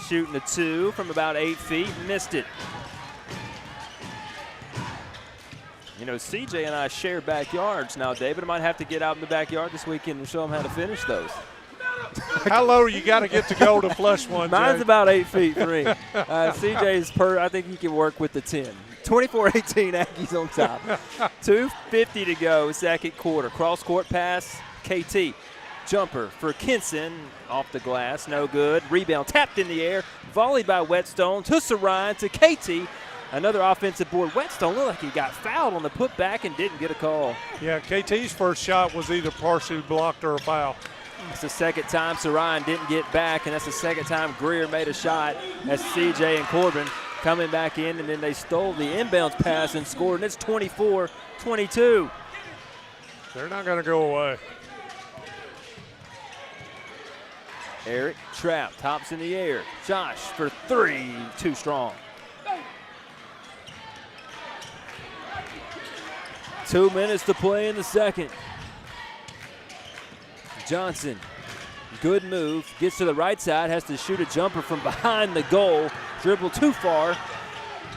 shooting a 2 from about 8 feet, missed it. You know, CJ and I share backyards now, David. I might have to get out in the backyard this weekend and show him how to finish those. How low you got to get to go to flush one, Mine's Jay? about 8 feet 3. CJ's I think he can work with the 10. 24-18 Aggies on top. 2:50 to go, second quarter. Cross-court pass, KT. Jumper for Kinson, off the glass, no good. Rebound tapped in the air, volleyed by Whetstone to Saran to KT. Another offensive board. Whetstone looked like he got fouled on the putback and didn't get a call. Yeah, KT's first shot was either partially blocked or a foul. It's the second time Saran didn't get back, and that's the second time Greer made a shot as CJ and Corbin coming back in, and then they stole the inbounds pass and scored, and it's 24-22. They're not going to go away. Eric Trapp, tops in the air. Josh for three, too strong. 2 minutes to play in the second. Johnson, good move, gets to the right side, has to shoot a jumper from behind the goal. Dribble too far.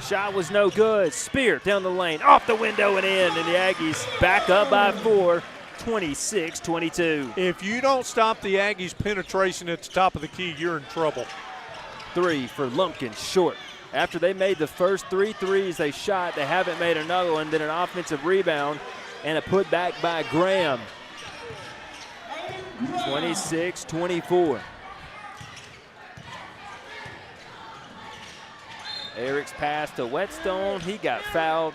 Shot was no good. Spear down the lane, off the window and in, and the Aggies back up by 4, 26-22. If you don't stop the Aggies' penetration at the top of the key, you're in trouble. 3 for Lumpkin, short. After they made the first 3 threes they shot, they haven't made another one, then an offensive rebound and a putback by Graham. 26-24. Eric's pass to Whetstone. He got fouled.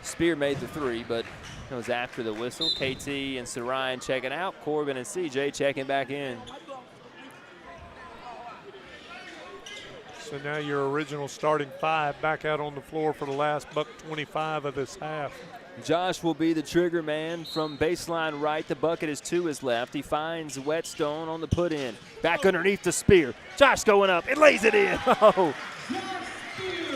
Spear made the 3, but it was after the whistle. KT and Saran checking out. Corbin and CJ checking back in. So now your original starting 5 back out on the floor for the last $1.25 of this half. Josh will be the trigger man from baseline right. The bucket is to his left. He finds Whetstone on the put in. Back underneath the Spear. Josh going up and lays it in. Oh.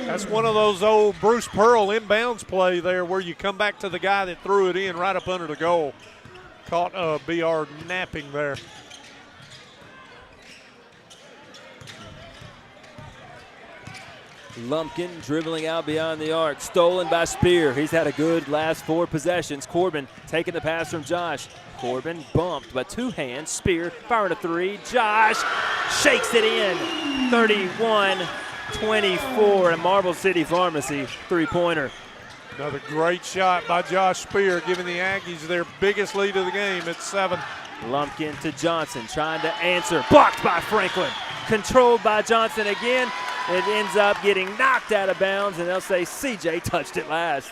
That's one of those old Bruce Pearl inbounds play there where you come back to the guy that threw it in right up under the goal. Caught BR napping there. Lumpkin dribbling out beyond the arc. Stolen by Spear. He's had a good last 4 possessions. Corbin taking the pass from Josh. Corbin bumped by 2 hands. Spear firing a 3. Josh shakes it in. 31-24 at Marble City Pharmacy. 3-pointer. Another great shot by Josh Spear, giving the Aggies their biggest lead of the game at 7. Lumpkin to Johnson, trying to answer. Blocked by Franklin. Controlled by Johnson again. It ends up getting knocked out of bounds, and they'll say CJ touched it last.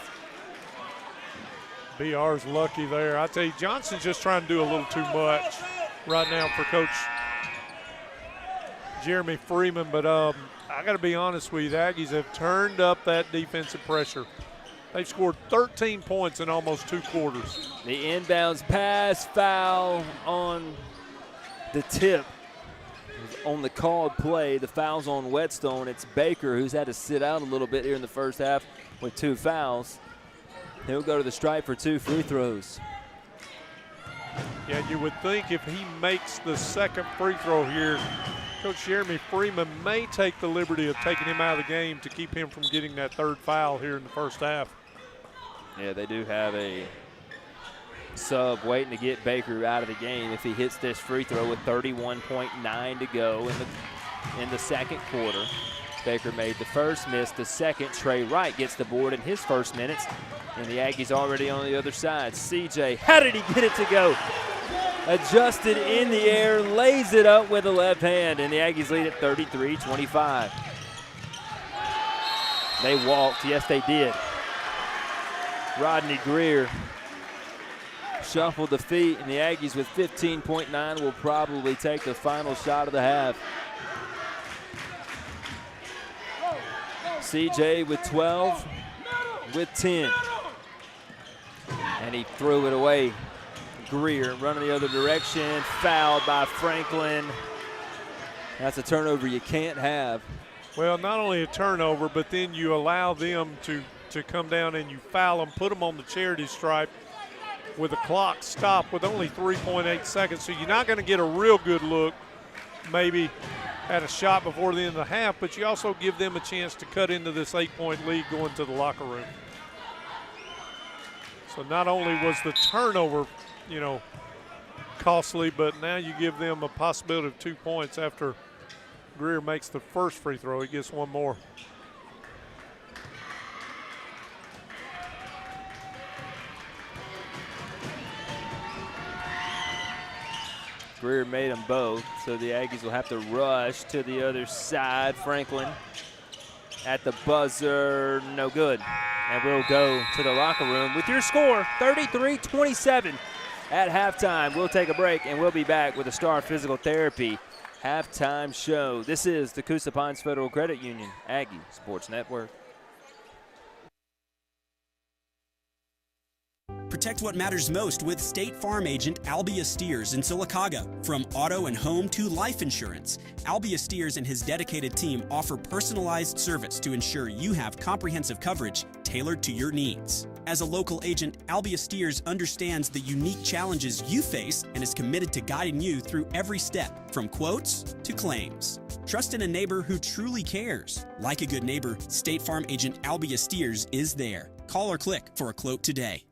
BR's lucky there. I tell you, Johnson's just trying to do a little too much right now for Coach Jeremy Freeman. But I got to be honest with you, the Aggies have turned up that defensive pressure. They've scored 13 points in almost 2 quarters. The inbounds pass, foul on the tip. On the called play, the foul's on Whetstone. It's Baker who's had to sit out a little bit here in the first half with 2 fouls. He'll go to the stripe for 2 free throws. Yeah, you would think if he makes the second free throw here, Coach Jeremy Freeman may take the liberty of taking him out of the game to keep him from getting that 3rd foul here in the first half. Yeah, they do have a sub waiting to get Baker out of the game if he hits this free throw with 31.9 to go in the second quarter. Baker made the first, missed the second. Trey Wright gets the board in his first minutes, and the Aggies already on the other side. CJ, how did he get it to go? Adjusted in the air, lays it up with the left hand, and the Aggies lead at 33-25. They walked, yes they did. Rodney Greer shuffled the feet, and the Aggies with 15.9 will probably take the final shot of the half. CJ with 12, with 10. And he threw it away. Greer running the other direction, fouled by Franklin. That's a turnover you can't have. Well, not only a turnover, but then you allow them to come down and you foul them, put them on the charity stripe with the clock stopped with only 3.8 seconds. So you're not going to get a real good look maybe at a shot before the end of the half, but you also give them a chance to cut into this 8-point lead going to the locker room. So not only was the turnover, costly, but now you give them a possibility of 2 points after Greer makes the first free throw. He gets one more. Breer made them both, so the Aggies will have to rush to the other side. Franklin at the buzzer, no good. And we'll go to the locker room with your score, 33-27 at halftime. We'll take a break, and we'll be back with the Star Physical Therapy halftime show. This is the Coosa Pines Federal Credit Union Aggie Sports Network. Protect what matters most with State Farm agent Albia Steers in Sylacauga. From auto and home to life insurance, Albia Steers and his dedicated team offer personalized service to ensure you have comprehensive coverage tailored to your needs. As a local agent, Albia Steers understands the unique challenges you face and is committed to guiding you through every step, from quotes to claims. Trust in a neighbor who truly cares. Like a good neighbor, State Farm agent Albia Steers is there. Call or click for a quote today.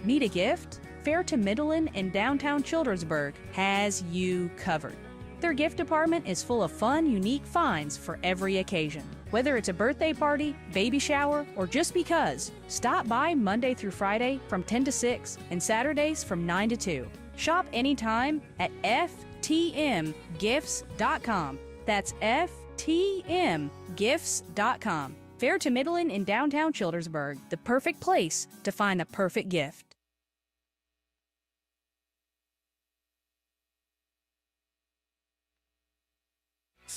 Need a gift? Fair to Midland in downtown Childersburg has you covered. Their gift department is full of fun, unique finds for every occasion. Whether it's a birthday party, baby shower, or just because, stop by Monday through Friday from 10 to 6 and Saturdays from 9 to 2. Shop anytime at ftmgifts.com. That's ftmgifts.com. Fair to Midland in downtown Childersburg, the perfect place to find the perfect gift.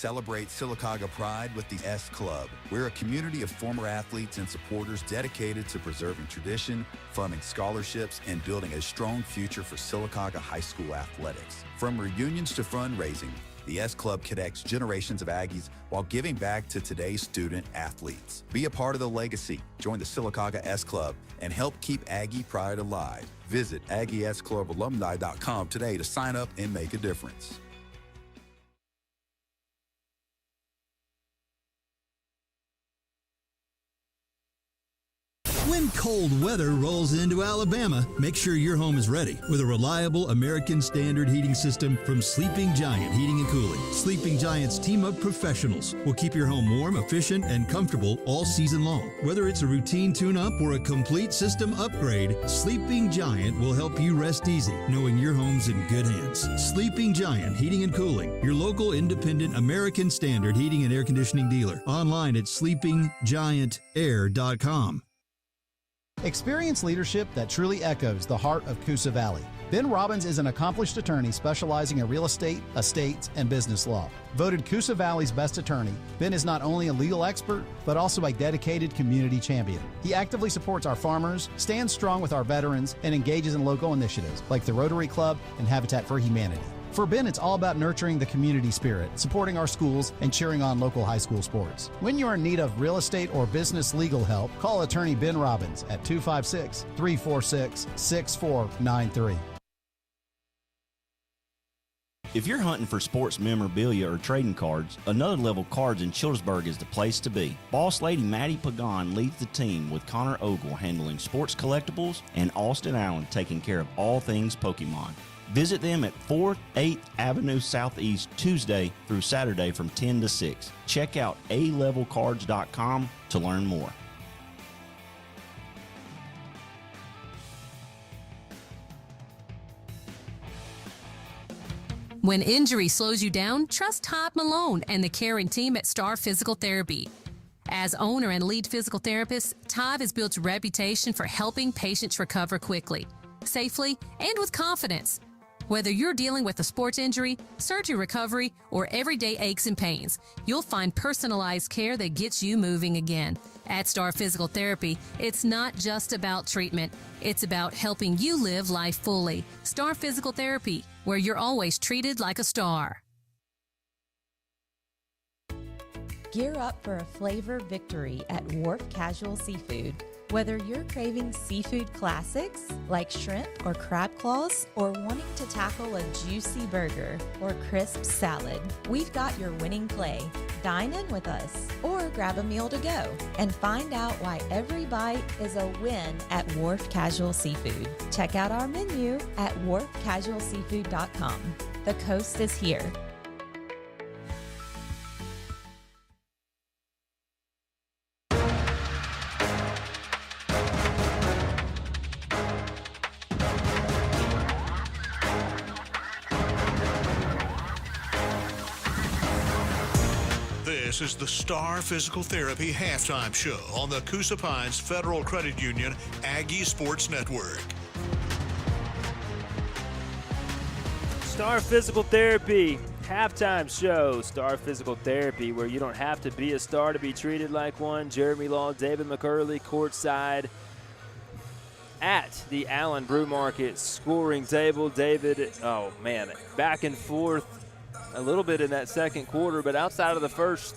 Celebrate Sylacauga pride with the S Club. We're a community of former athletes and supporters dedicated to preserving tradition, funding scholarships, and building a strong future for Sylacauga High School athletics. From reunions to fundraising, the S Club connects generations of Aggies while giving back to today's student athletes. Be a part of the legacy. Join the Sylacauga S Club and help keep Aggie pride alive. Visit AggieSClubAlumni.com today to sign up and make a difference. When cold weather rolls into Alabama, make sure your home is ready with a reliable American Standard heating system from Sleeping Giant Heating and Cooling. Sleeping Giant's team of professionals will keep your home warm, efficient, and comfortable all season long. Whether it's a routine tune-up or a complete system upgrade, Sleeping Giant will help you rest easy, knowing your home's in good hands. Sleeping Giant Heating and Cooling, your local independent American Standard heating and air conditioning dealer. Online at sleepinggiantair.com. Experience leadership that truly echoes the heart of Coosa Valley. Ben Robbins is an accomplished attorney specializing in real estate, estates, and business law. Voted Coosa Valley's best attorney, Ben is not only a legal expert, but also a dedicated community champion. He actively supports our farmers, stands strong with our veterans, and engages in local initiatives like the Rotary Club and Habitat for Humanity. For Ben, it's all about nurturing the community spirit, supporting our schools, and cheering on local high school sports. When you're in need of real estate or business legal help, call attorney Ben Robbins at 256-346-6493. If you're hunting for sports memorabilia or trading cards, Another Level Cards in Childersburg is the place to be. Boss Lady Maddie Pagan leads the team with Connor Ogle handling sports collectibles and Austin Allen taking care of all things Pokemon. Visit them at 4th, 8th Avenue Southeast Tuesday through Saturday from 10 to 6. Check out alevelcards.com to learn more. When injury slows you down, trust Todd Malone and the caring team at Star Physical Therapy. As owner and lead physical therapist, Todd has built a reputation for helping patients recover quickly, safely, and with confidence. Whether you're dealing with a sports injury, surgery recovery, or everyday aches and pains, you'll find personalized care that gets you moving again. At Star Physical Therapy, it's not just about treatment. It's about helping you live life fully. Star Physical Therapy, where you're always treated like a star. Gear up for a flavor victory at Wharf Casual Seafood. Whether you're craving seafood classics like shrimp or crab claws, or wanting to tackle a juicy burger or crisp salad, we've got your winning play. Dine in with us or grab a meal to go and find out why every bite is a win at Wharf Casual Seafood. Check out our menu at wharfcasualseafood.com. The coast is here. This is the Star Physical Therapy Halftime Show on the Coosa Pines Federal Credit Union Aggie Sports Network. Star Physical Therapy Halftime Show. Star Physical Therapy, where you don't have to be a star to be treated like one. Jeremy Law, David McCurley, courtside at the Allen Brew Market scoring table. David, oh man, back and forth a little bit in that second quarter, but outside of the first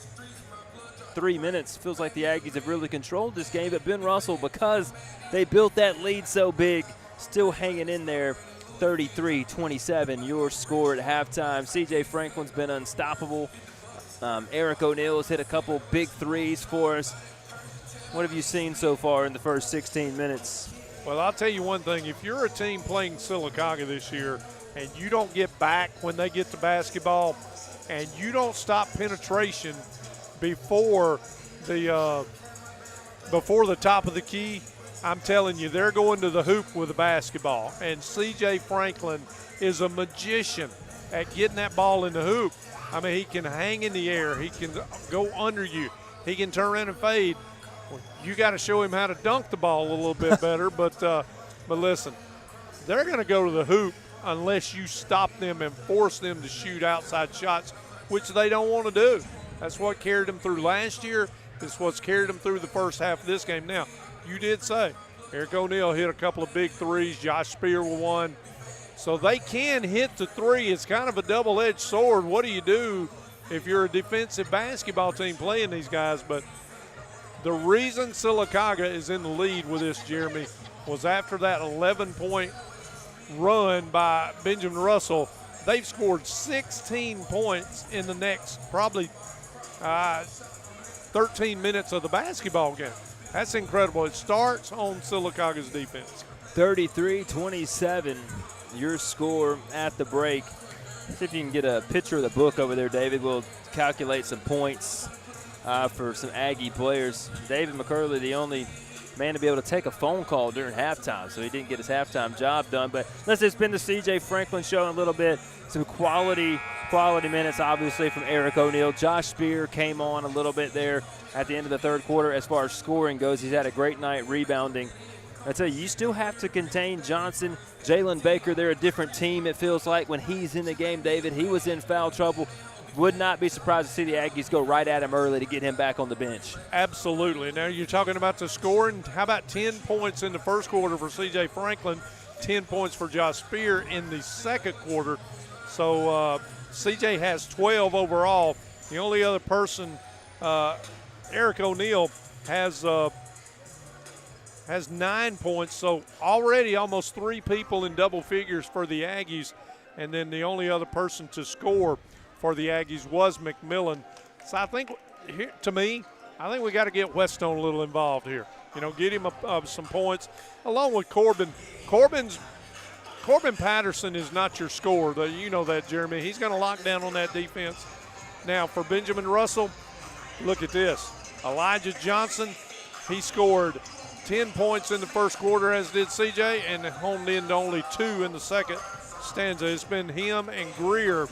3 minutes, feels like the Aggies have really controlled this game. But Ben Russell, because they built that lead so big, still hanging in there. 33-27, your score at halftime. C.J. Franklin's been unstoppable. Eric O'Neal has hit a couple big threes for us. What have you seen so far in the first 16 minutes? Well, I'll tell you one thing. If you're a team playing Sylacauga this year and you don't get back when they get the basketball and you don't stop penetration before the top of the key, I'm telling you, they're going to the hoop with the basketball. And C.J. Franklin is a magician at getting that ball in the hoop. I mean, he can hang in the air. He can go under you. He can turn around and fade. Well, you got to show him how to dunk the ball a little bit better. But listen, they're going to go to the hoop unless you stop them and force them to shoot outside shots, which they don't want to do. That's what carried them through last year. It's what's carried them through the first half of this game. Now, you did say Eric O'Neal hit a couple of big threes. Josh Spear with one. So they can hit the three. It's kind of a double-edged sword. What do you do if you're a defensive basketball team playing these guys? But the reason Sylacauga is in the lead with this, Jeremy, was after that 11-point run by Benjamin Russell, they've scored 16 points in the next probably 13 minutes of the basketball game. That's incredible. It starts on Sylacauga's defense. 33-27, your score at the break. See if you can get a picture of the book over there, David. We'll calculate some points for some Aggie players. David McCurley, the only man to be able to take a phone call during halftime, so he didn't get his halftime job done. But let's just spin the C.J. Franklin show in a little bit. Some quality minutes, obviously, from Eric O'Neal. Josh Spear came on a little bit there at the end of the third quarter. As far as scoring goes, he's had a great night rebounding. I tell you still have to contain Johnson. Jalen Baker, they're a different team, it feels like, when he's in the game, David. He was in foul trouble. Would not be surprised to see the Aggies go right at him early to get him back on the bench. Absolutely. Now you're talking about the scoring. How about 10 points in the first quarter for C.J. Franklin, 10 points for Josh Spear in the second quarter. So C.J. has 12 overall. The only other person, Eric O'Neal, has 9 points. So already almost 3 people in double figures for the Aggies. And then the only other person to score for the Aggies was McMillan. So I think, to me, I think we got to get Whetstone a little involved here. You know, get him some points, along with Corbin. Corbin Patterson is not your scorer. You know that, Jeremy. He's going to lock down on that defense. Now, for Benjamin Russell, look at this. Elijah Johnson, he scored 10 points in the first quarter, as did C.J., and honed in to only 2 in the second stanza. It's been him and Greer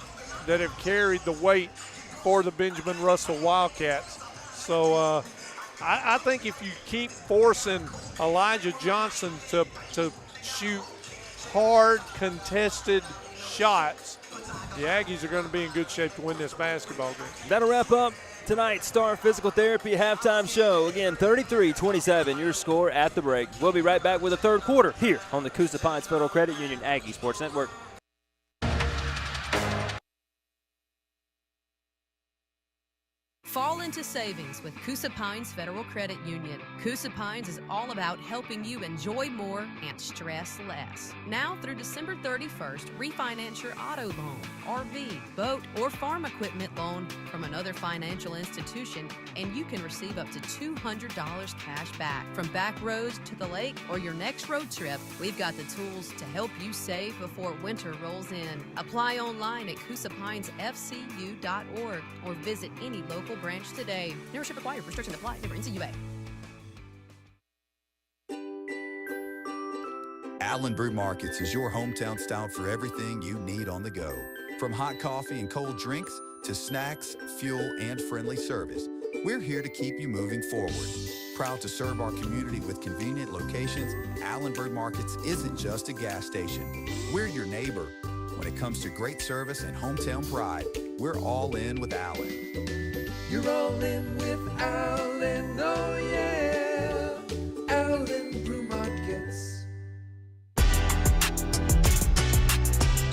that have carried the weight for the Benjamin Russell Wildcats. So I think if you keep forcing Elijah Johnson to shoot hard, contested shots, the Aggies are going to be in good shape to win this basketball game. That'll wrap up tonight's Star Physical Therapy halftime show. Again, 33-27, your score at the break. We'll be right back with the third quarter here on the Coosa Pines Federal Credit Union Aggie Sports Network. Fall into savings with Coosa Pines Federal Credit Union. Coosa Pines is all about helping you enjoy more and stress less. Now through December 31st, refinance your auto loan, RV, boat, or farm equipment loan from another financial institution, and you can receive up to $200 cash back. From back roads to the lake or your next road trip, we've got the tools to help you save before winter rolls in. Apply online at CoosaPinesFCU.org or visit any local branch today. Membership required. Restrictions apply. Member NCUA. Allen Brew Markets is your hometown style for everything you need on the go. From hot coffee and cold drinks To snacks, fuel, and friendly service, we're here to keep you moving forward. Proud to serve our community with convenient locations, Allen Brew Markets isn't just a gas station. We're your neighbor. When it comes to great service and hometown pride, we're all in with Allen. You're all in with Allen, oh yeah. Allen Brew Markets.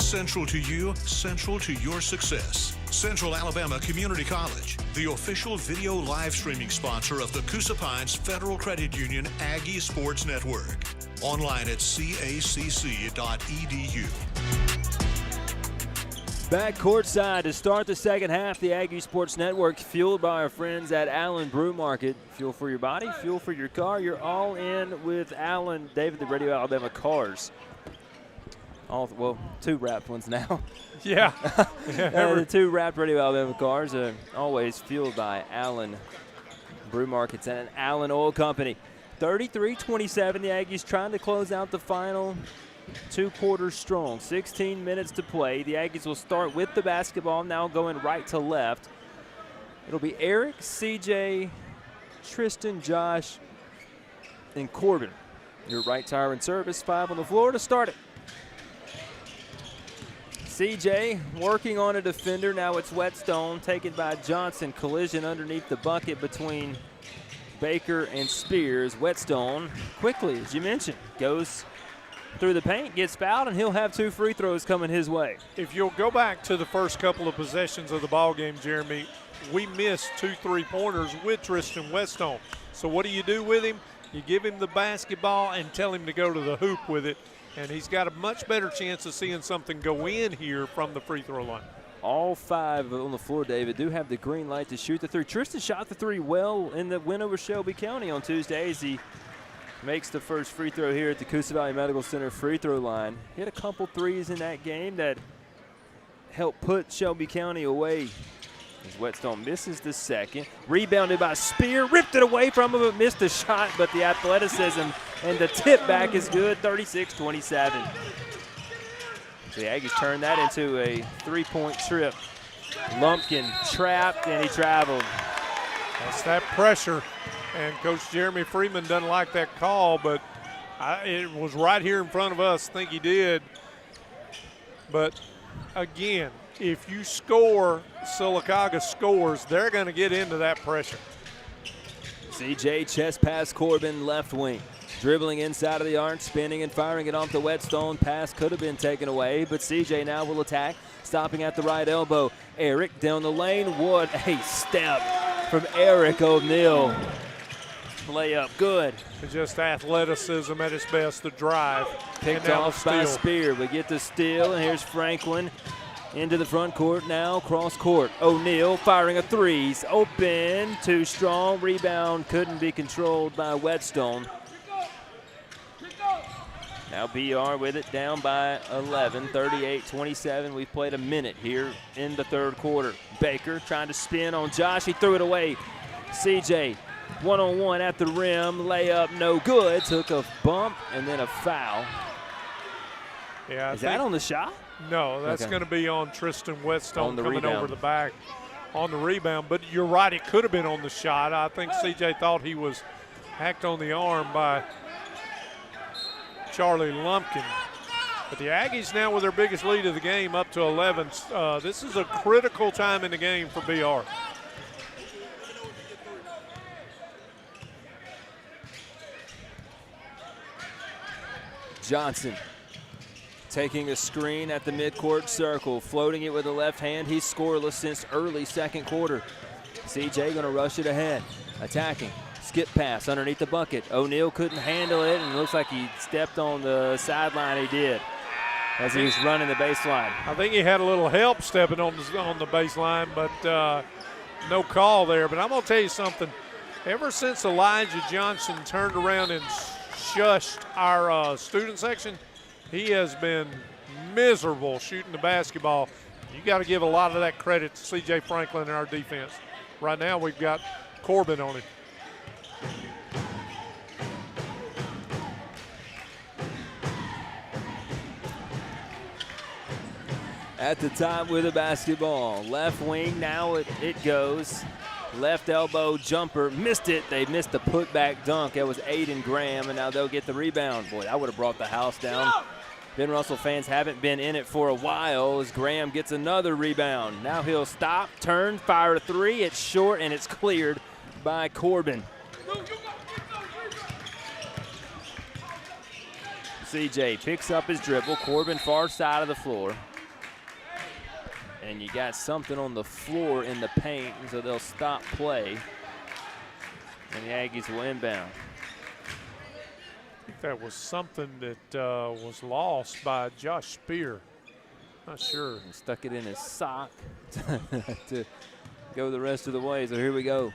Central to you, central to your success. Central Alabama Community College, the official video live streaming sponsor of the Coosa Pines Federal Credit Union Aggie Sports Network. Online at cacc.edu. Back courtside to start the second half, the Aggie Sports Network, fueled by our friends at Allen Brew Market. Fuel for your body, fuel for your car. You're all in with Allen, David, the Radio Alabama cars. Well, 2 wrapped ones now. Yeah. The 2 wrapped Radio Alabama cars are always fueled by Allen Brew Markets and an Allen Oil Company. 33-27, the Aggies trying to close out the final 2 quarters strong. 16 minutes to play. The Aggies will start with the basketball, now going right to left. It'll be Eric, CJ, Tristan, Josh, and Corbin. Your right tire and service, 5 on the floor to start it. CJ working on a defender. Now it's Whetstone taken by Johnson. Collision underneath the bucket between Baker and Spears. Whetstone quickly, as you mentioned, goes through the paint, gets fouled, and he'll have 2 free throws coming his way. If you'll go back to the first couple of possessions of the ball game, Jeremy, we missed 2 3-pointers with Tristan Whetstone. So what do you do with him? You give him the basketball and tell him to go to the hoop with it. And he's got a much better chance of seeing something go in here from the free throw line. All 5 on the floor, David, do have the green light to shoot the 3. Tristan shot the 3 well in the win over Shelby County on Tuesday as he makes the first free throw here at the Coosa Valley Medical Center free throw line. Hit a couple threes in that game that helped put Shelby County away. As Whetstone misses the second. Rebounded by Spear, ripped it away from him, but missed the shot, but the athleticism and the tip back is good, 36-27. So the Aggies turn that into a 3-point trip. Lumpkin trapped, and he traveled. That's that pressure, and Coach Jeremy Freeman doesn't like that call, but it was right here in front of us. I think he did. But, again, if you score, Sylacauga scores, they're going to get into that pressure. CJ chest pass Corbin, left wing. Dribbling inside of the arc, spinning and firing it off the Whetstone. Pass could have been taken away, but CJ now will attack, stopping at the right elbow. Eric down the lane. What a step from Eric O'Neal. Layup good. Just athleticism at its best, the drive. Picked off by Spear. We get the steal, and here's Franklin into the front court now, cross court. O'Neal firing a 3s. Open, too strong. Rebound couldn't be controlled by Whetstone. Now BR with it, down by 11, 38-27. We've played a minute here in the third quarter. Baker trying to spin on Josh. He threw it away. CJ one-on-one at the rim. Layup no good. Took a bump and then a foul. Yeah, Is that on the shot? No, that's Okay. going to be on Tristan Whetstone coming rebound. over the back on the rebound. But you're right, it could have been on the shot. I think CJ thought he was hacked on the arm by Charlie Lumpkin. But the Aggies now with their biggest lead of the game up to 11. This is a critical time in the game for BR. Johnson taking a screen at the midcourt circle, floating it with the left hand. He's scoreless since early second quarter. CJ gonna rush it ahead, attacking. Skip pass underneath the bucket. O'Neal couldn't handle it, and it looks like he stepped on the sideline. He did, as he was running the baseline. I think he had a little help stepping on the baseline, but no call there. But I'm going to tell you something. Ever since Elijah Johnson turned around and shushed our student section, he has been miserable shooting the basketball. You got to give a lot of that credit to C.J. Franklin and our defense. Right now we've got Corbin on him. at the top with a basketball. Left wing, now it goes. Left elbow jumper, missed it. They missed the putback dunk. That was Aiden Graham, and now they'll get the rebound. Boy, that would have brought the house down. Ben Russell fans haven't been in it for a while as Graham gets another rebound. Now he'll stop, turn, fire a three. It's short, and it's cleared by Corbin. CJ picks up his dribble. Corbin far side of the floor. And you got something on the floor in the paint, so they'll stop play. And the Aggies will inbound. I think that was something that was lost by Josh Spear. Not sure. He stuck it in his sock to go the rest of the way, so here we go.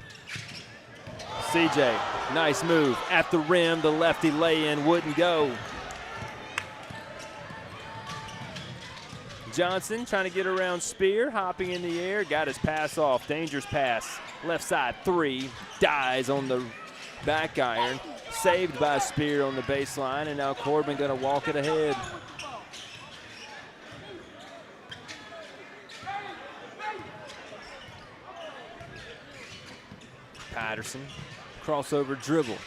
CJ, nice move. At the rim, the lefty lay-in wouldn't go. Johnson trying to get around Spear, hopping in the air, got his pass off. Dangerous pass, left side three, dies on the back iron. Saved by Spear on the baseline, and now Corbin gonna walk it ahead. Patterson, crossover dribble.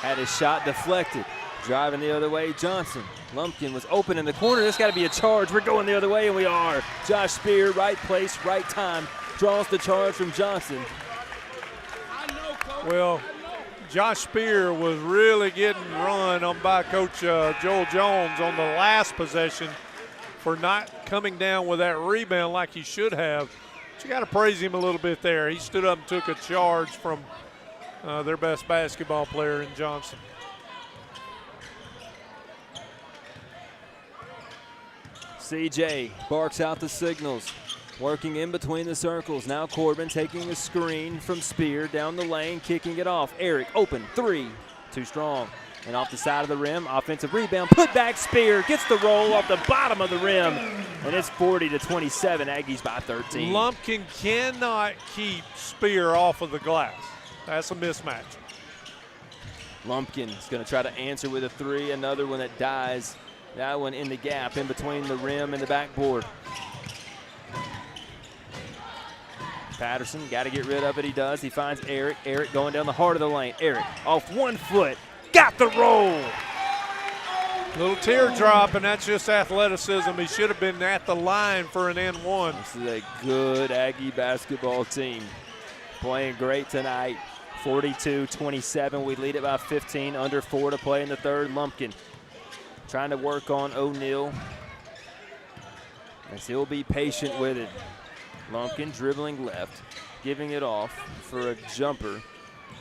Had his shot deflected. Driving the other way, Johnson. Lumpkin was open in the corner. This got to be a charge. We're going the other way, and we are. Josh Spear, right place, right time. Draws the charge from Johnson. Well, Josh Spear was really getting run on by Coach Joel Jones on the last possession for not coming down with that rebound like he should have. But you got to praise him a little bit there. He stood up and took a charge from their best basketball player in Johnson. CJ barks out the signals, working in between the circles. Now Corbin taking a screen from Spear down the lane, kicking it off. Eric open, three, too strong. And off the side of the rim, offensive rebound, put back Spear, gets the roll off the bottom of the rim. And it's 40-27, Aggies by 13. Lumpkin cannot keep Spear off of the glass. That's a mismatch. Lumpkin is going to try to answer with a three, another one that dies. That one in the gap in between the rim and the backboard. Patterson got to get rid of it. He does. He finds Eric. Eric going down the heart of the lane. Eric off 1 foot. Got the roll. Little teardrop, and that's just athleticism. He should have been at the line for an N1. This is a good Aggie basketball team. Playing great tonight. 42-27. We lead it by 15. Under 4 to play in the third. Lumpkin trying to work on O'Neal as he'll be patient with it. Lumpkin dribbling left, giving it off for a jumper.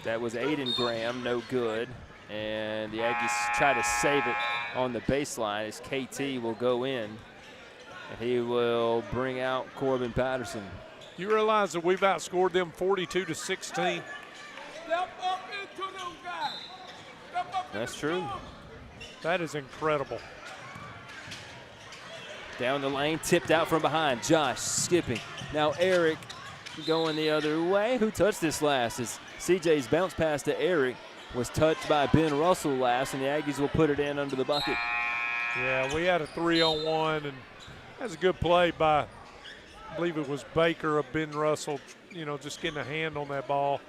That was Aiden Graham, no good. And the Aggies try to save it on the baseline as KT will go in. And he will bring out Corbin Patterson. You realize that we've outscored them 42-16? That's true. That is incredible. Down the lane, tipped out from behind. Josh skipping. Now Eric going the other way. Who touched this last? As CJ's bounce pass to Eric was touched by Ben Russell last, and the Aggies will put it in under the bucket. Yeah, we had a 3-on-1, and that's a good play by, I believe it was Baker of Ben Russell, you know, just getting a hand on that ball.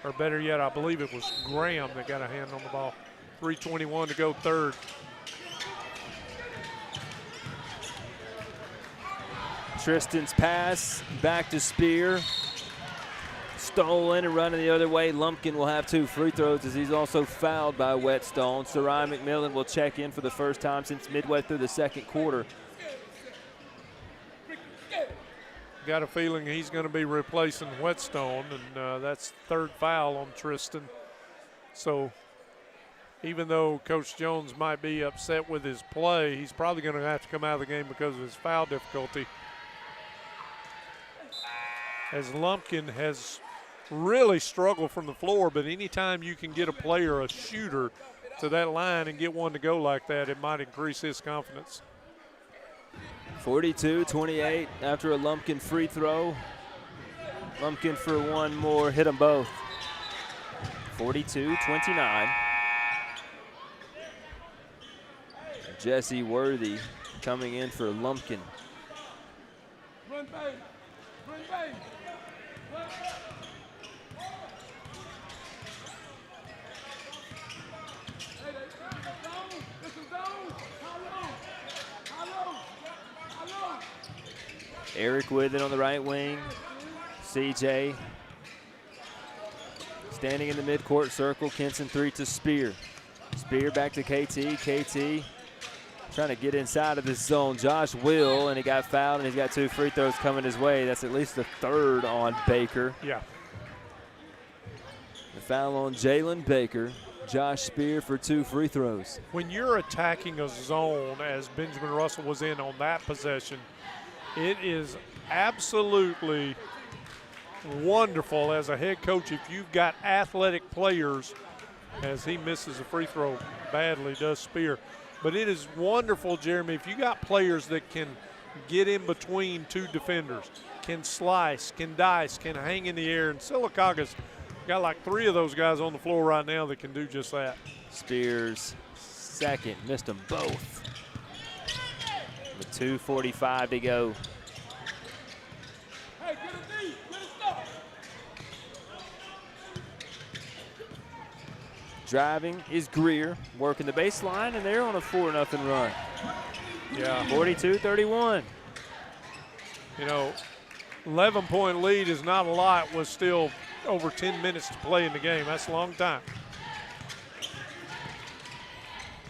Or better yet, I believe it was Graham that got a hand on the ball. 3:21 to go third. Tristan's pass back to Spear. Stolen and running the other way. Lumpkin will have 2 free throws as he's also fouled by Whetstone. Sarai McMillan will check in for the first time since midway through the second quarter. Got a feeling he's going to be replacing Whetstone, and that's third foul on Tristan. So even though Coach Jones might be upset with his play, he's probably going to have to come out of the game because of his foul difficulty. As Lumpkin has really struggled from the floor, but anytime you can get a player, a shooter, to that line and get one to go like that, it might increase his confidence. 42-28 after a Lumpkin free throw. Lumpkin for one more, hit them both. 42-29. Jesse Worthy coming in for Lumpkin. Run, babe. Run, babe. Run. Eric with it on the right wing. CJ standing in the midcourt circle. Kenson 3 to Spear. Spear back to KT. KT trying to get inside of this zone. Josh will, and he got fouled, and he's got 2 free throws coming his way. That's at least the 3rd on Baker. Yeah. The foul on Jalen Baker. Josh Spear for 2 free throws. When you're attacking a zone, as Benjamin Russell was in on that possession, it is absolutely wonderful as a head coach if you've got athletic players, as he misses a free throw badly, does Spear. But it is wonderful, Jeremy, if you got players that can get in between 2 defenders, can slice, can dice, can hang in the air. And Sylacauga's got like 3 of those guys on the floor right now that can do just that. Spears second, missed them both. With 2:45 to go. Hey, get a knee. Get a stop. Driving is Greer, working the baseline, and they're on a 4-0 run. Yeah. 42-31. You know, 11-point lead is not a lot with still over 10 minutes to play in the game. That's a long time.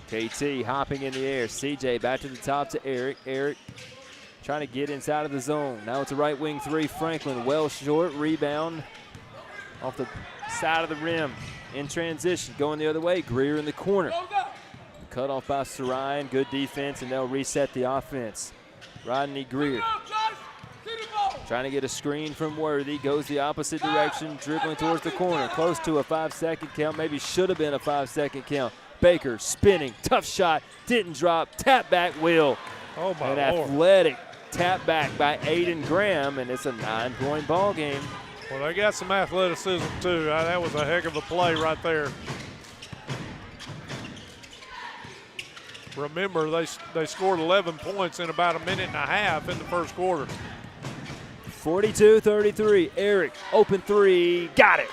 KT hopping in the air. CJ back to the top to Eric. Eric trying to get inside of the zone. Now it's a right wing 3. Franklin well short. Rebound off the side of the rim. In transition, going the other way. Greer in the corner. Cut off by Sarayan. Good defense, and they'll reset the offense. Rodney Greer trying to get a screen from Worthy. Goes the opposite direction, dribbling towards the corner. Close to a 5-second count. Maybe should have been a 5-second count. Baker spinning. Tough shot. Didn't drop. Tap back Will. Oh, my An Lord. athletic tap back by Aiden Graham, and it's a 9-point ball game. Well, they got some athleticism, too. That was a heck of a play right there. Remember, they scored 11 points in about a minute and a half in the first quarter. 42-33. Eric, open 3. Got it.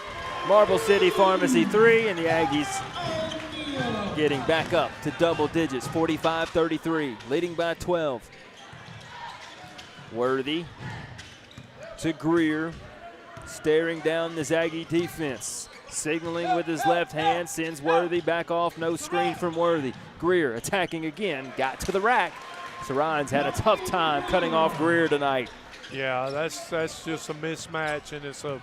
Marble City Pharmacy 3, and the Aggies getting back up to double digits. 45-33, leading by 12. Worthy to Greer. Staring down this Aggie defense. Signaling with his left hand, sends Worthy back off. No screen from Worthy. Greer attacking again, got to the rack. Sarines had a tough time cutting off Greer tonight. Yeah, that's just a mismatch, and it's a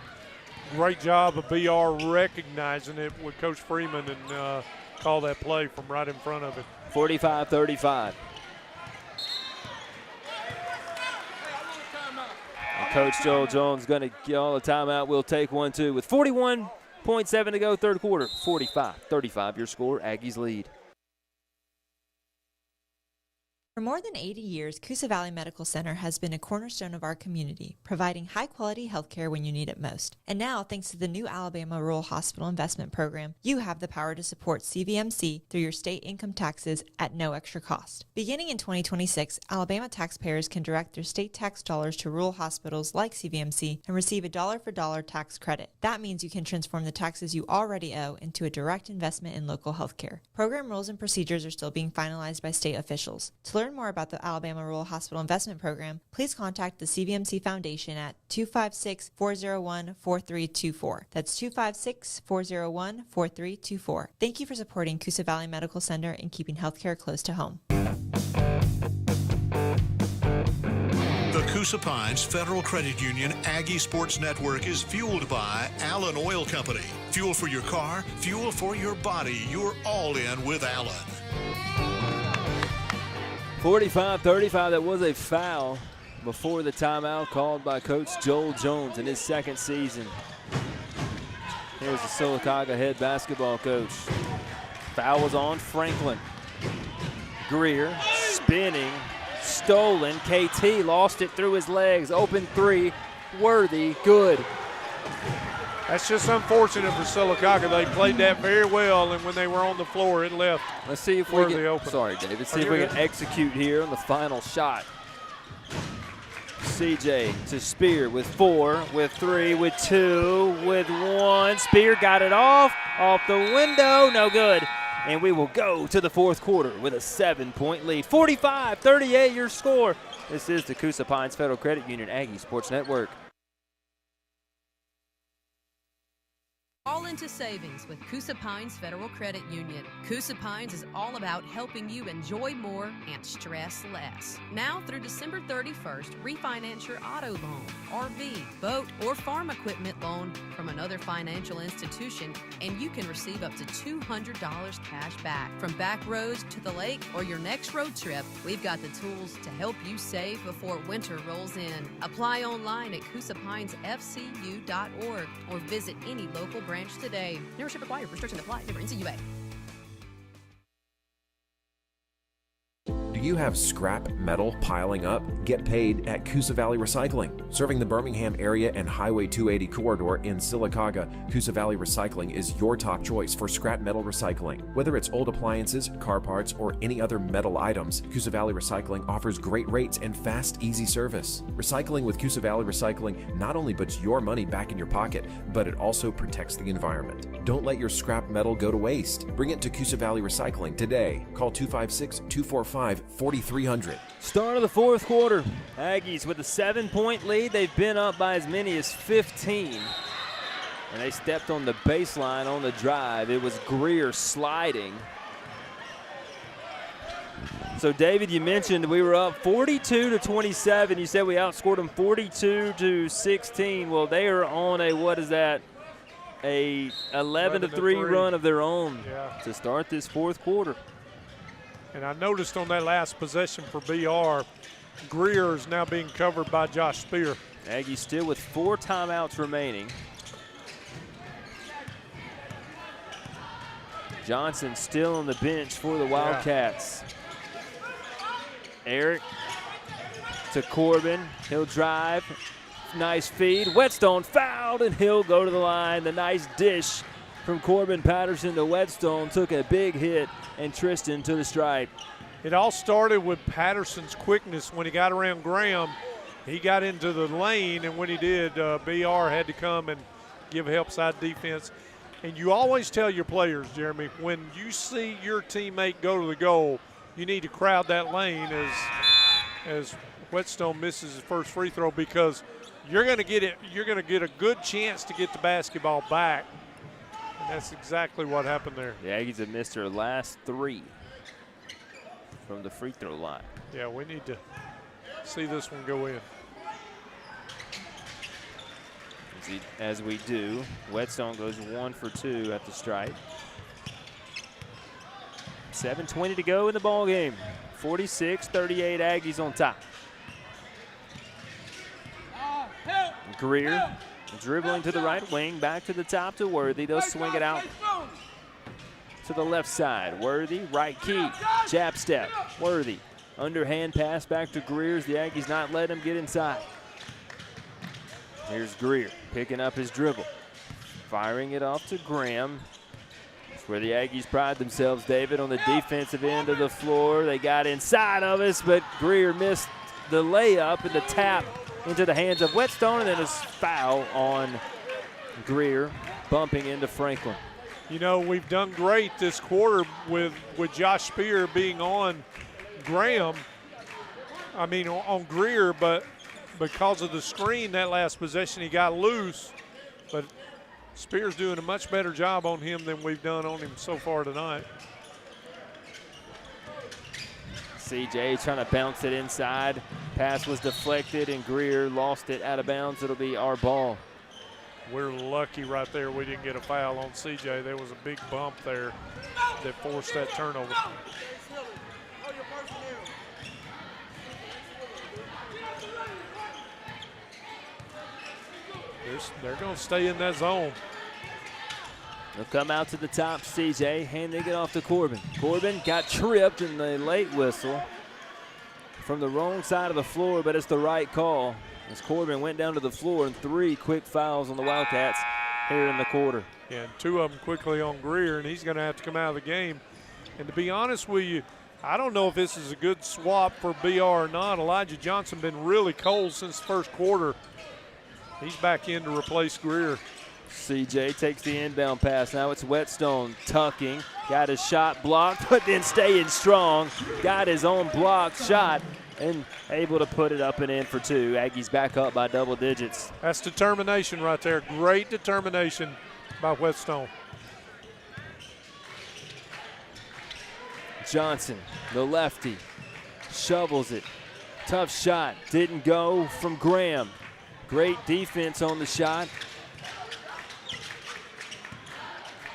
great job of BR recognizing it with Coach Freeman and call that play from right in front of him. 45-35. Coach Joel Jones going to get all the timeout. We'll take 1, 2 with 41.7 to go, 3rd quarter. 45-35 your score. Aggies lead. For more than 80 years, Coosa Valley Medical Center has been a cornerstone of our community, providing high-quality health care when you need it most. And now, thanks to the new Alabama Rural Hospital Investment Program, you have the power to support CVMC through your state income taxes at no extra cost. Beginning in 2026, Alabama taxpayers can direct their state tax dollars to rural hospitals like CVMC and receive a dollar-for-dollar tax credit. That means you can transform the taxes you already owe into a direct investment in local health care. Program rules and procedures are still being finalized by state officials. To learn more about the Alabama Rural Hospital Investment Program, please contact the CVMC Foundation at 256-401-4324. That's 256-401-4324. Thank you for supporting Coosa Valley Medical Center and keeping healthcare close to home. The Coosa Pines Federal Credit Union Aggie Sports Network is fueled by Allen Oil Company. Fuel for your car, fuel for your body. You're all in with Allen. 45-35, that was a foul before the timeout called by Coach Joel Jones in his 2nd season. Here's the Sylacauga head basketball coach. Foul was on Franklin. Greer spinning, stolen. KT lost it through his legs. Open 3, Worthy, good. That's just unfortunate for Sylacauga. They played that very well, and when they were on the floor, it left. Let's see if we can. Open. Sorry, David. See if we can execute here on the final shot. CJ to Spear with 4, with 3, with 2, with 1. Spear got it off the window, no good. And we will go to the fourth quarter with a 7-point lead. 45-38 your score. This is the Coosa Pines Federal Credit Union Aggie Sports Network. All into savings with Coosa Pines Federal Credit Union. Coosa Pines is all about helping you enjoy more and stress less. Now through December 31st, refinance your auto loan, RV, boat, or farm equipment loan from another financial institution, and you can receive up to $200 cash back. From back roads to the lake or your next road trip, we've got the tools to help you save before winter rolls in. Apply online at CoosaPinesFCU.org or visit any local branch today. Membership required. Restrictions apply. Member NCUA. Do you have scrap metal piling up? Get paid at Coosa Valley Recycling. Serving the Birmingham area and Highway 280 corridor in Sylacauga, Coosa Valley Recycling is your top choice for scrap metal recycling. Whether it's old appliances, car parts, or any other metal items, Coosa Valley Recycling offers great rates and fast, easy service. Recycling with Coosa Valley Recycling not only puts your money back in your pocket, but it also protects the environment. Don't let your scrap metal go to waste. Bring it to Coosa Valley Recycling today. Call 256-245-4300. Start of the fourth quarter. Aggies with a 7-point lead. They've been up by as many as 15. And they stepped on the baseline on the drive. It was Greer sliding. So, David, you mentioned we were up 42-27. You said we outscored them 42-16. Well, they are on a, what is that, a 11-3 run of their own to start this fourth quarter. And I noticed on that last possession for BR, Greer is now being covered by Josh Spear. Aggies still with 4 timeouts remaining. Johnson still on the bench for the Wildcats. Eric to Corbin. He'll drive. Nice feed. Whetstone fouled, and he'll go to the line. The nice dish from Corbin Patterson to Whetstone took a big hit, and Tristan to the stripe. It all started with Patterson's quickness when he got around Graham. He got into the lane, and when he did, BR had to come and give help side defense. And you always tell your players, Jeremy, when you see your teammate go to the goal, you need to crowd that lane as Whetstone misses his first free throw, because you're going to get it. You're going to get a good chance to get the basketball back. And that's exactly what happened there. The Aggies have missed their last 3 from the free throw line. Yeah, we need to see this one go in. As we do, Whetstone goes 1 for 2 at the stripe. 7:20 to go in the ball game. 46-38 Aggies on top. Greer dribbling to the right wing, back to the top to Worthy. They'll swing it out to the left side. Worthy, right key, jab step. Worthy, underhand pass back to Greer as the Aggies not letting him get inside. Here's Greer picking up his dribble, firing it off to Graham. That's where the Aggies pride themselves, David, on the defensive end of the floor. They got inside of us, but Greer missed the layup and the tap into the hands of Whetstone, and then a foul on Greer, bumping into Franklin. You know, we've done great this quarter with Josh Spear being on Graham. I mean, on Greer, but because of the screen that last possession, he got loose. But Spear's doing a much better job on him than we've done on him so far tonight. CJ trying to bounce it inside. Pass was deflected, and Greer lost it out of bounds. It'll be our ball. We're lucky right there we didn't get a foul on CJ. There was a big bump there that forced that turnover. They're going to stay in that zone. They'll come out to the top, CJ, handing it off to Corbin. Corbin got tripped in the late whistle from the wrong side of the floor, but it's the right call as Corbin went down to the floor, and 3 quick fouls on the Wildcats. here in the quarter. Yeah, and 2 of them quickly on Greer, and he's going to have to come out of the game. And to be honest with you, I don't know if this is a good swap for BR or not. Elijah Johnson been really cold since the first quarter. He's back in to replace Greer. CJ takes the inbound pass. Now it's Whetstone tucking. Got his shot blocked, but then staying strong. Got his own blocked shot and able to put it up and in for 2. Aggies back up by double digits. That's determination right there. Great determination by Whetstone. Johnson, the lefty, shovels it. Tough shot. Didn't go from Graham. Great defense on the shot.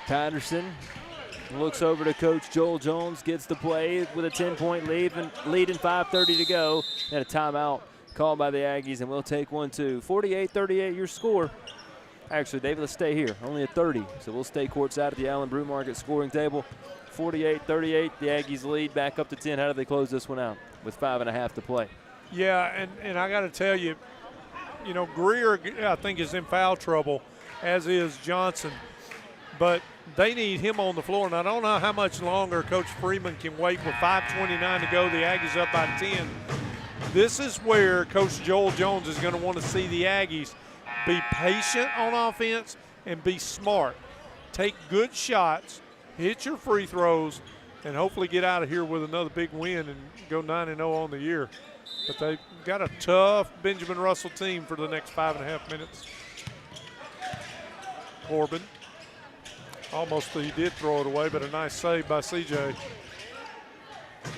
Patterson looks over to Coach Joel Jones, gets the play with a 10-point lead and 5:30 to go. And a timeout called by the Aggies, and we'll take 1, 2. 48-38 your score. Actually, David, let's stay here. Only at 30, so we'll stay courtside at the Allen Brew Market scoring table. 48-38, the Aggies lead back up to 10. How do they close this one out with 5.5 to play? Yeah, and I got to tell you, you know, Greer, I think, is in foul trouble, as is Johnson. But they need him on the floor, and I don't know how much longer Coach Freeman can wait with 5:29 to go. The Aggies up by 10. This is where Coach Joel Jones is going to want to see the Aggies be patient on offense and be smart. Take good shots, hit your free throws, and hopefully get out of here with another big win and go 9-0 on the year. But they've got a tough Benjamin Russell team for the next 5.5 minutes. Corbin. Almost he did throw it away, but a nice save by CJ.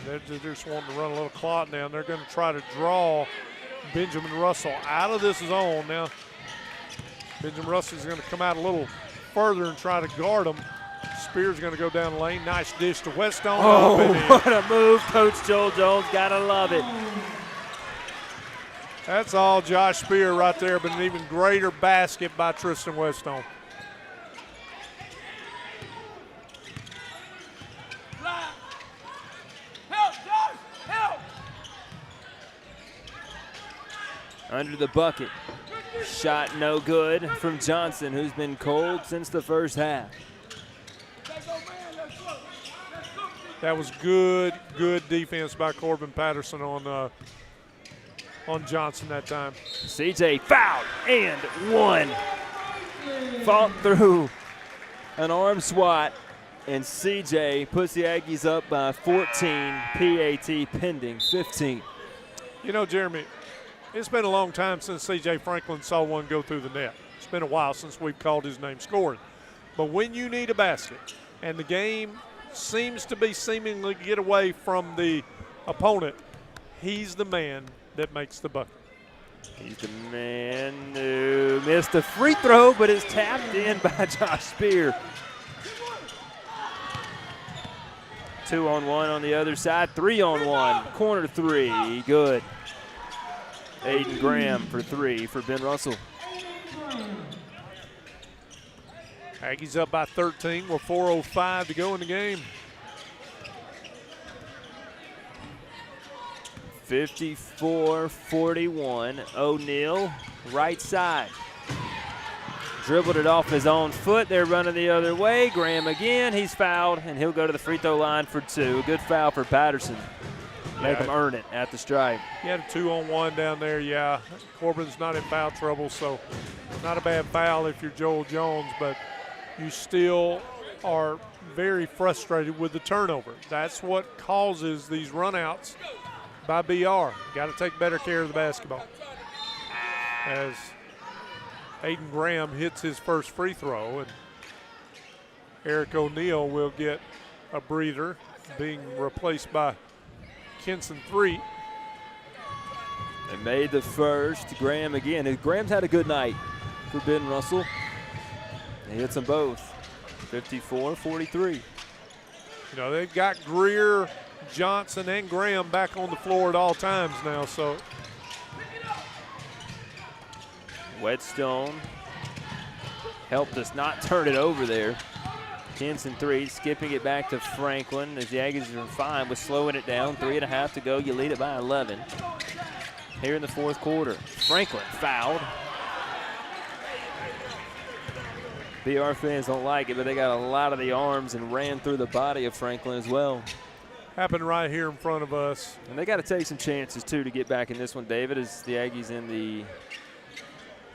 They're just wanting to run a little clock down. They're going to try to draw Benjamin Russell out of this zone. Now, Benjamin Russell is going to come out a little further and try to guard him. Spears going to go down the lane. Nice dish to Whetstone. Oh, what a move, Coach Joel Jones. Got to love it. That's all Josh Spear right there, but an even greater basket by Tristan Whetstone. Under the bucket. Shot no good from Johnson, who's been cold since the first half. That was good defense by Corbin Patterson on Johnson that time. CJ fouled and one. Fought through an arm swat, and CJ puts the Aggies up by 14. PAT pending 15. You know, Jeremy, it's been a long time since C.J. Franklin saw one go through the net. It's been a while since we've called his name scoring. But when you need a basket and the game seems to be seemingly get away from the opponent, he's the man that makes the bucket. He's the man who missed a free throw, but is tapped in by Josh Spear. 2-on-1 on the other side, 3-on-1. Corner 3, good. Aiden Graham for 3 for Ben Russell. Aggies up by 13 with 4:05 to go in the game. 54-41. O'Neal, right side. Dribbled it off his own foot. They're running the other way. Graham again. He's fouled, and he'll go to the free throw line for 2. A good foul for Patterson. Make him earn it at the stripe. He had a 2-on-1 down there, yeah. Corbin's not in foul trouble, so not a bad foul if you're Joel Jones, but you still are very frustrated with the turnover. That's what causes these runouts by BR. Got to take better care of the basketball. As Aiden Graham hits his first free throw, and Eric O'Neal will get a breather, being replaced by Kenson 3. They made the first. Graham again. Graham's had a good night for Ben Russell. He hits them both. 54-43. You know, they've got Greer, Johnson, and Graham back on the floor at all times now, so. Whetstone helped us not turn it over there. Kenson 3, skipping it back to Franklin as the Aggies are fine with slowing it down. 3.5 to go. You lead it by 11 here in the fourth quarter. Franklin fouled. BR fans don't like it, but they got a lot of the arms and ran through the body of Franklin as well. Happened right here in front of us. And they got to take some chances, too, to get back in this one, David, as the Aggies in the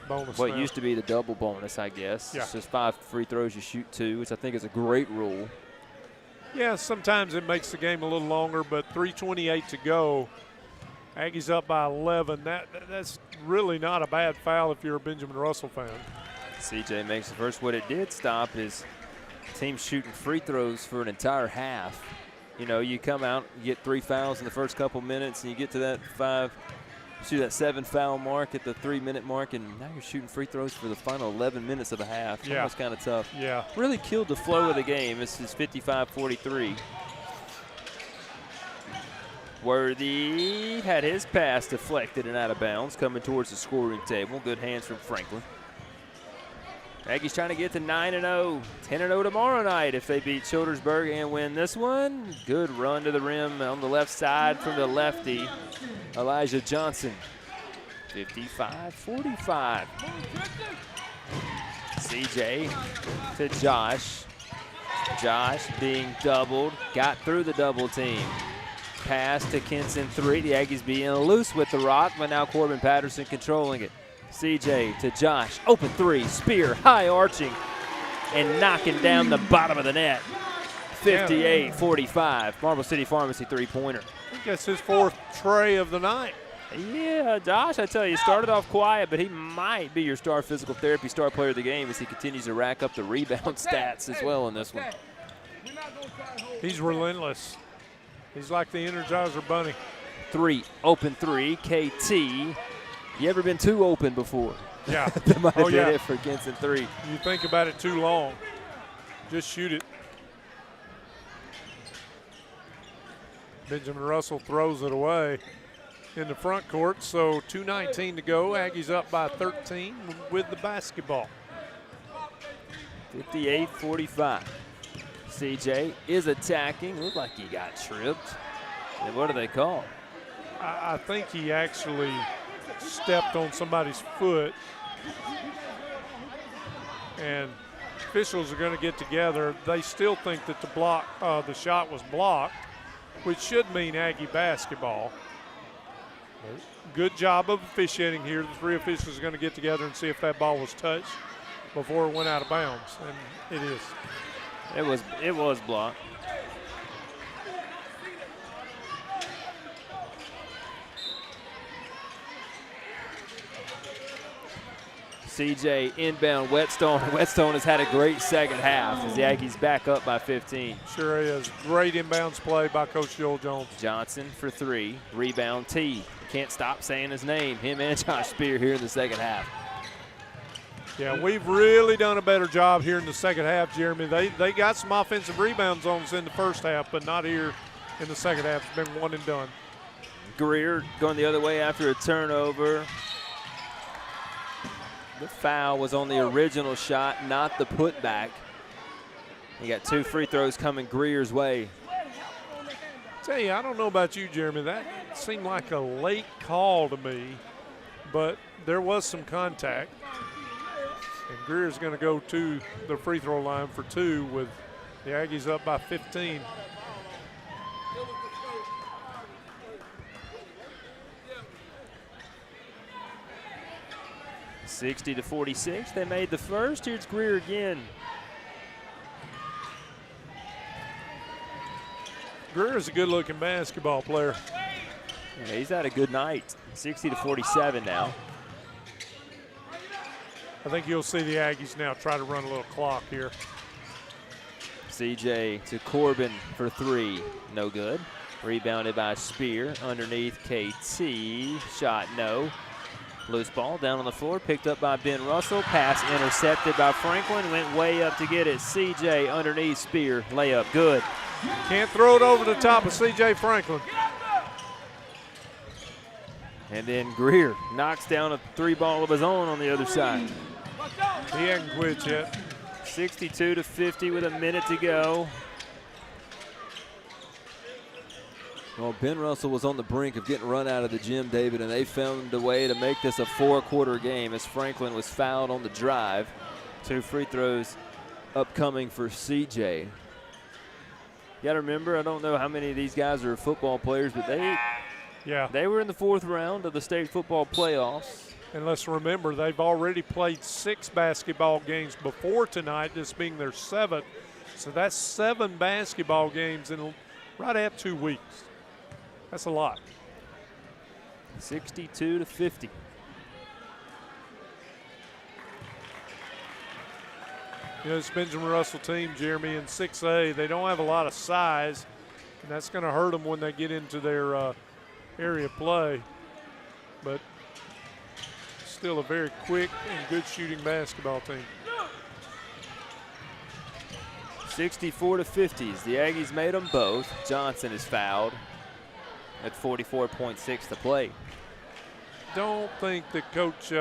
bonus what now. used to be the double bonus, I guess. Yeah. It's just 5 free throws, you shoot 2, which I think is a great rule. Yeah, sometimes it makes the game a little longer, but 3:28 to go. Aggies up by 11. That's really not a bad foul if you're a Benjamin Russell fan. CJ makes the first. What it did stop is team shooting free throws for an entire half. You know, you come out, you get 3 fouls in the first couple minutes, and you get to that 7 foul mark at the 3-minute mark, and now you're shooting free throws for the final 11 minutes of the half. Yeah. Almost kind of tough. Yeah. Really killed the flow of the game. This is 55-43. Worthy had his pass deflected and out of bounds, coming towards the scoring table. Good hands from Franklin. Aggies trying to get to 9-0, 10-0 tomorrow night if they beat Childersburg and win this one. Good run to the rim on the left side from the lefty, Elijah Johnson. 55-45. CJ to Josh. Josh being doubled, got through the double team. Pass to Kinson 3. The Aggies being loose with the rock, but now Corbin Patterson controlling it. CJ to Josh, open 3, Spear, high arching, and knocking down the bottom of the net. 58-45, Marble City Pharmacy 3-pointer. I think that's his 4th tray of the night. Yeah, Josh, I tell you, started off quiet, but he might be your star physical therapy star player of the game as he continues to rack up the rebound stats as well in this one. He's relentless. He's like the Energizer Bunny. 3, open 3, KT. You ever been too open before? Yeah. That might have been it for Kinson 3. You think about it too long. Just shoot it. Benjamin Russell throws it away in the front court. So 2:19 to go. Aggies up by 13 with the basketball. 58-45. CJ is attacking. Looked like he got tripped. And what do they call? I think he actually stepped on somebody's foot. And officials are going to get together. They still think that the shot was blocked, which should mean Aggie basketball. Good job of officiating here. The 3 officials are going to get together and see if that ball was touched before it went out of bounds, and it is. It was blocked. CJ inbound Whetstone. Whetstone has had a great second half as the Aggies back up by 15. Sure is. Great inbounds play by Coach Joel Jones. Johnson for 3. Rebound T. Can't stop saying his name. Him and Josh Spear here in the second half. Yeah, we've really done a better job here in the second half, Jeremy. They got some offensive rebounds on us in the first half, but not here in the second half. It's been one and done. Greer going the other way after a turnover. The foul was on the original shot, not the putback. He got 2 free throws coming Greer's way. Tell you, I don't know about you, Jeremy. That seemed like a late call to me, but there was some contact. And Greer's going to go to the free throw line for 2 with the Aggies up by 15. (60-46). They made the first. Here's Greer again. Greer is a good-looking basketball player. Yeah, he's had a good night. 60-47 now. I think you'll see the Aggies now try to run a little clock here. CJ to Corbin for 3. No good. Rebounded by Spear underneath KT. Shot no. Loose ball down on the floor, picked up by Ben Russell. Pass intercepted by Franklin, went way up to get it. CJ underneath Spear, layup, good. Can't throw it over the top of CJ Franklin. And then Greer knocks down a 3-ball of his own on the other side. He hasn't quit yet. 62-50 with a minute to go. Well, Ben Russell was on the brink of getting run out of the gym, David, and they found a way to make this a 4-quarter game as Franklin was fouled on the drive. 2 free throws upcoming for CJ. You got to remember, I don't know how many of these guys are football players, but they were in the 4th round of the state football playoffs. And let's remember, they've already played 6 basketball games before tonight, this being their 7th. So that's 7 basketball games in right at 2 weeks. That's a lot. 62-50. You know, this Benjamin Russell team, Jeremy, in 6A, they don't have a lot of size, and that's going to hurt them when they get into their area play. But still a very quick and good shooting basketball team. 64-50. The Aggies made them both. Johnson is fouled at 44.6 to play. Don't think that Coach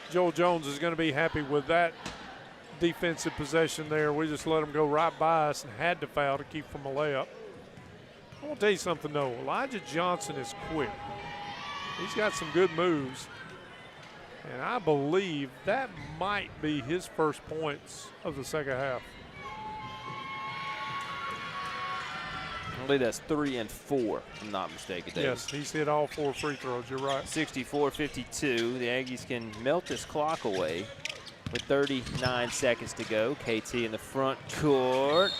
Joel Jones is going to be happy with that defensive possession there. We just let them go right by us and had to foul to keep from a layup. I want to tell you something, though. Elijah Johnson is quick. He's got some good moves. And I believe that might be his first points of the second half. I believe that's 3 and 4, if I'm not mistaken, David. Yes, he's hit all 4 free throws. You're right. 64-52. The Aggies can melt this clock away with 39 seconds to go. KT in the front court.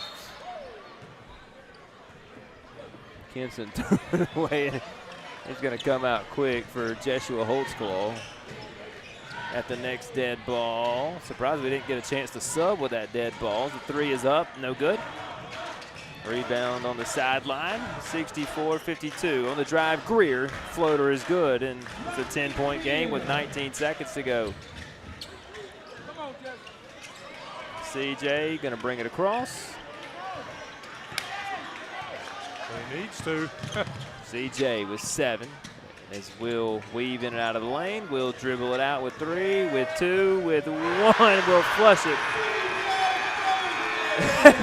Kinson threw it away. He's going to come out quick for Jeshua Holtzclaw at the next dead ball. Surprised we didn't get a chance to sub with that dead ball. The 3 is up, no good. Rebound on the sideline, 64-52. On the drive, Greer, floater is good, and it's a 10-point game with 19 seconds to go. CJ gonna bring it across. He needs to. CJ with 7. As Will weave in and out of the lane. Will dribble it out with 3, with 2, with 1. Will flush it.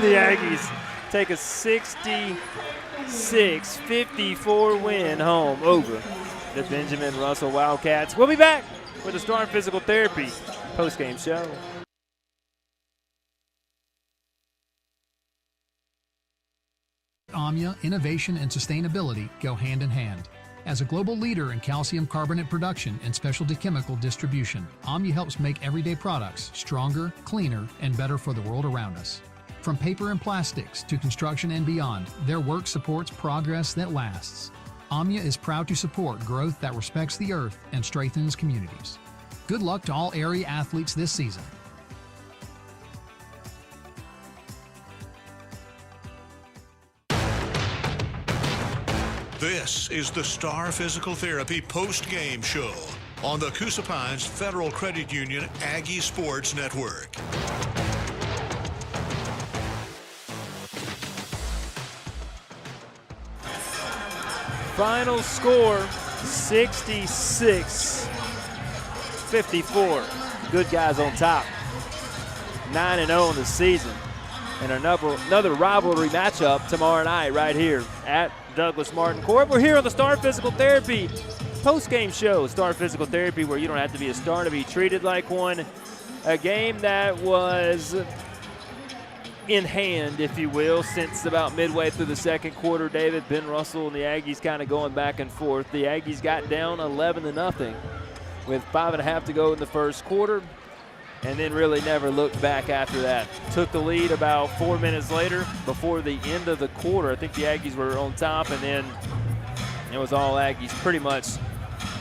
The Aggies take a 66-54 win home over the Benjamin Russell Wildcats. We'll be back with the Star Physical Therapy postgame show. AMIA, innovation and sustainability go hand in hand. As a global leader in calcium carbonate production and specialty chemical distribution, AMIA helps make everyday products stronger, cleaner, and better for the world around us. From paper and plastics to construction and beyond, their work supports progress that lasts. AMIA is proud to support growth that respects the earth and strengthens communities. Good luck to all area athletes this season. This is the Star Physical Therapy post-game show on the Coosa Pines Federal Credit Union Aggie Sports Network. Final score, 66-54. Good guys on top. 9-0 in the season. And another rivalry matchup tomorrow night right here at Douglas Martin Court. We're here on the Star Physical Therapy post-game show. Star Physical Therapy, where you don't have to be a star to be treated like one. A game that was in hand, if you will, since about midway through the second quarter. David, Ben Russell and the Aggies kind of going back and forth. The Aggies got down 11-0 with 5.5 to go in the first quarter, and then really never looked back after that. Took the lead about 4 minutes later before the end of the quarter. I think the Aggies were on top, and then it was all Aggies pretty much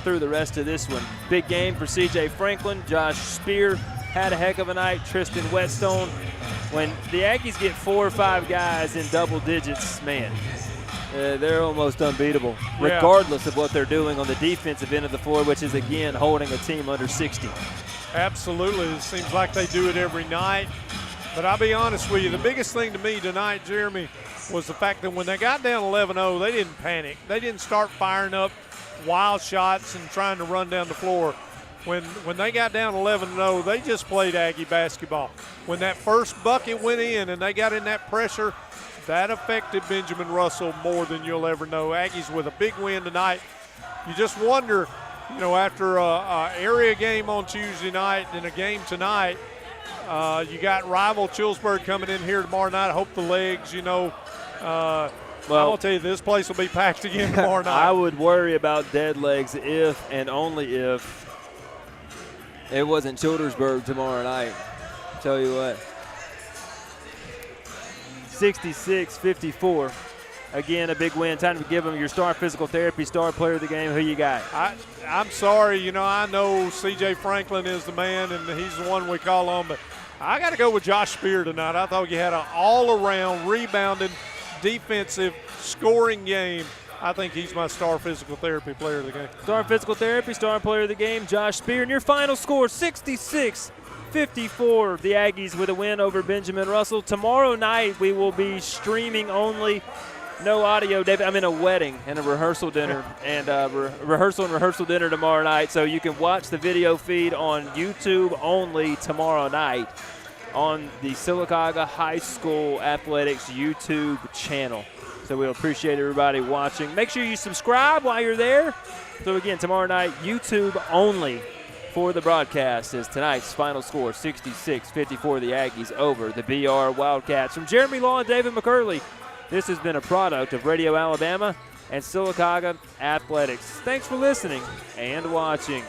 through the rest of this one. Big game for C.J. Franklin. Josh Spear had a heck of a night. Tristan Whetstone. When the Aggies get 4 or 5 guys in double digits, man, they're almost unbeatable, regardless of what they're doing on the defensive end of the floor, which is, again, holding a team under 60. Absolutely. It seems like they do it every night. But I'll be honest with you, the biggest thing to me tonight, Jeremy, was the fact that when they got down 11-0, they didn't panic. They didn't start firing up wild shots and trying to run down the floor. When they got down 11-0, they just played Aggie basketball. When that first bucket went in and they got in that pressure, that affected Benjamin Russell more than you'll ever know. Aggies with a big win tonight. You just wonder, you know, after an area game on Tuesday night and a game tonight, You got rival Chillsburg coming in here tomorrow night. I hope the legs, I'll tell you, this place will be packed again tomorrow night. I would worry about dead legs if and only if it wasn't Childersburg tomorrow night. Tell you what. 66-54. Again, a big win. Time to give them your Star Physical Therapy Star Player of the Game. Who you got? I'm sorry. I know C.J. Franklin is the man, and he's the one we call on, but I got to go with Josh Spear tonight. I thought you had an all-around, rebounding, defensive, scoring game. I think he's my Star Physical Therapy Player of the Game. Star Physical Therapy Star Player of the Game, Josh Spear. And your final score, 66-54. The Aggies with a win over Benjamin Russell. Tomorrow night we will be streaming only. No audio, David. I'm in a wedding and a rehearsal dinner, and rehearsal dinner tomorrow night. So you can watch the video feed on YouTube only tomorrow night on the Sylacauga High School Athletics YouTube channel. So we'll appreciate everybody watching. Make sure you subscribe while you're there. So again, tomorrow night, YouTube only for the broadcast is tonight's final score, 66-54, the Aggies over the BR Wildcats. From Jeremy Law and David McCurley, this has been a product of Radio Alabama and Sylacauga Athletics. Thanks for listening and watching.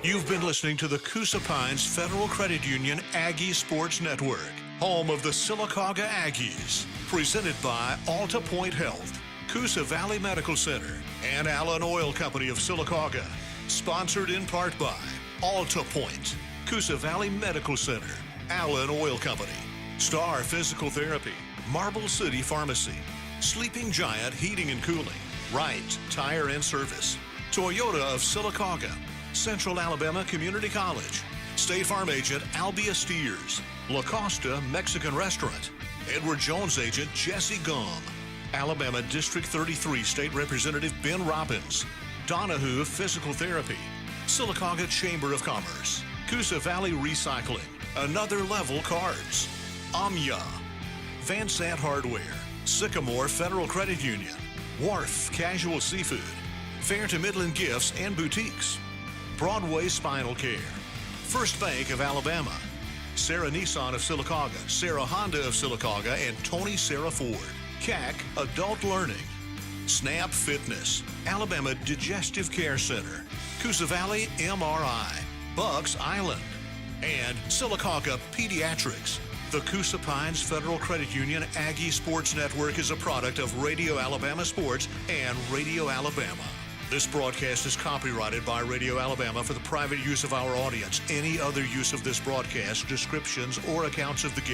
You've been listening to the Coosa Pines Federal Credit Union Aggie Sports Network, home of the Sylacauga Aggies, presented by Alta Point Health, Coosa Valley Medical Center, and Allen Oil Company of Sylacauga. Sponsored in part by Alta Point, Coosa Valley Medical Center, Allen Oil Company, Star Physical Therapy, Marble City Pharmacy, Sleeping Giant Heating and Cooling, Wright Tire and Service, Toyota of Sylacauga, Central Alabama Community College, State Farm Agent Albia Steers, La Costa Mexican Restaurant, Edward Jones Agent Jesse Gum, Alabama District 33 State Representative Ben Robbins, Donahue Physical Therapy, Sylacauga Chamber of Commerce, Coosa Valley Recycling, Another Level Cards, Amya, Van Sant Hardware, Sycamore Federal Credit Union, Wharf Casual Seafood, Fair to Midland Gifts and Boutiques, Broadway Spinal Care, First Bank of Alabama, Sarah Nissan of Sylacauga, Sarah Honda of Sylacauga, and Tony Sarah Ford, CAC Adult Learning, Snap Fitness, Alabama Digestive Care Center, Coosa Valley MRI, Bucks Island, and Sylacauga Pediatrics. The Coosa Pines Federal Credit Union Aggie Sports Network is a product of Radio Alabama Sports and Radio Alabama. This broadcast is copyrighted by Radio Alabama for the private use of our audience. Any other use of this broadcast, descriptions, or accounts of the game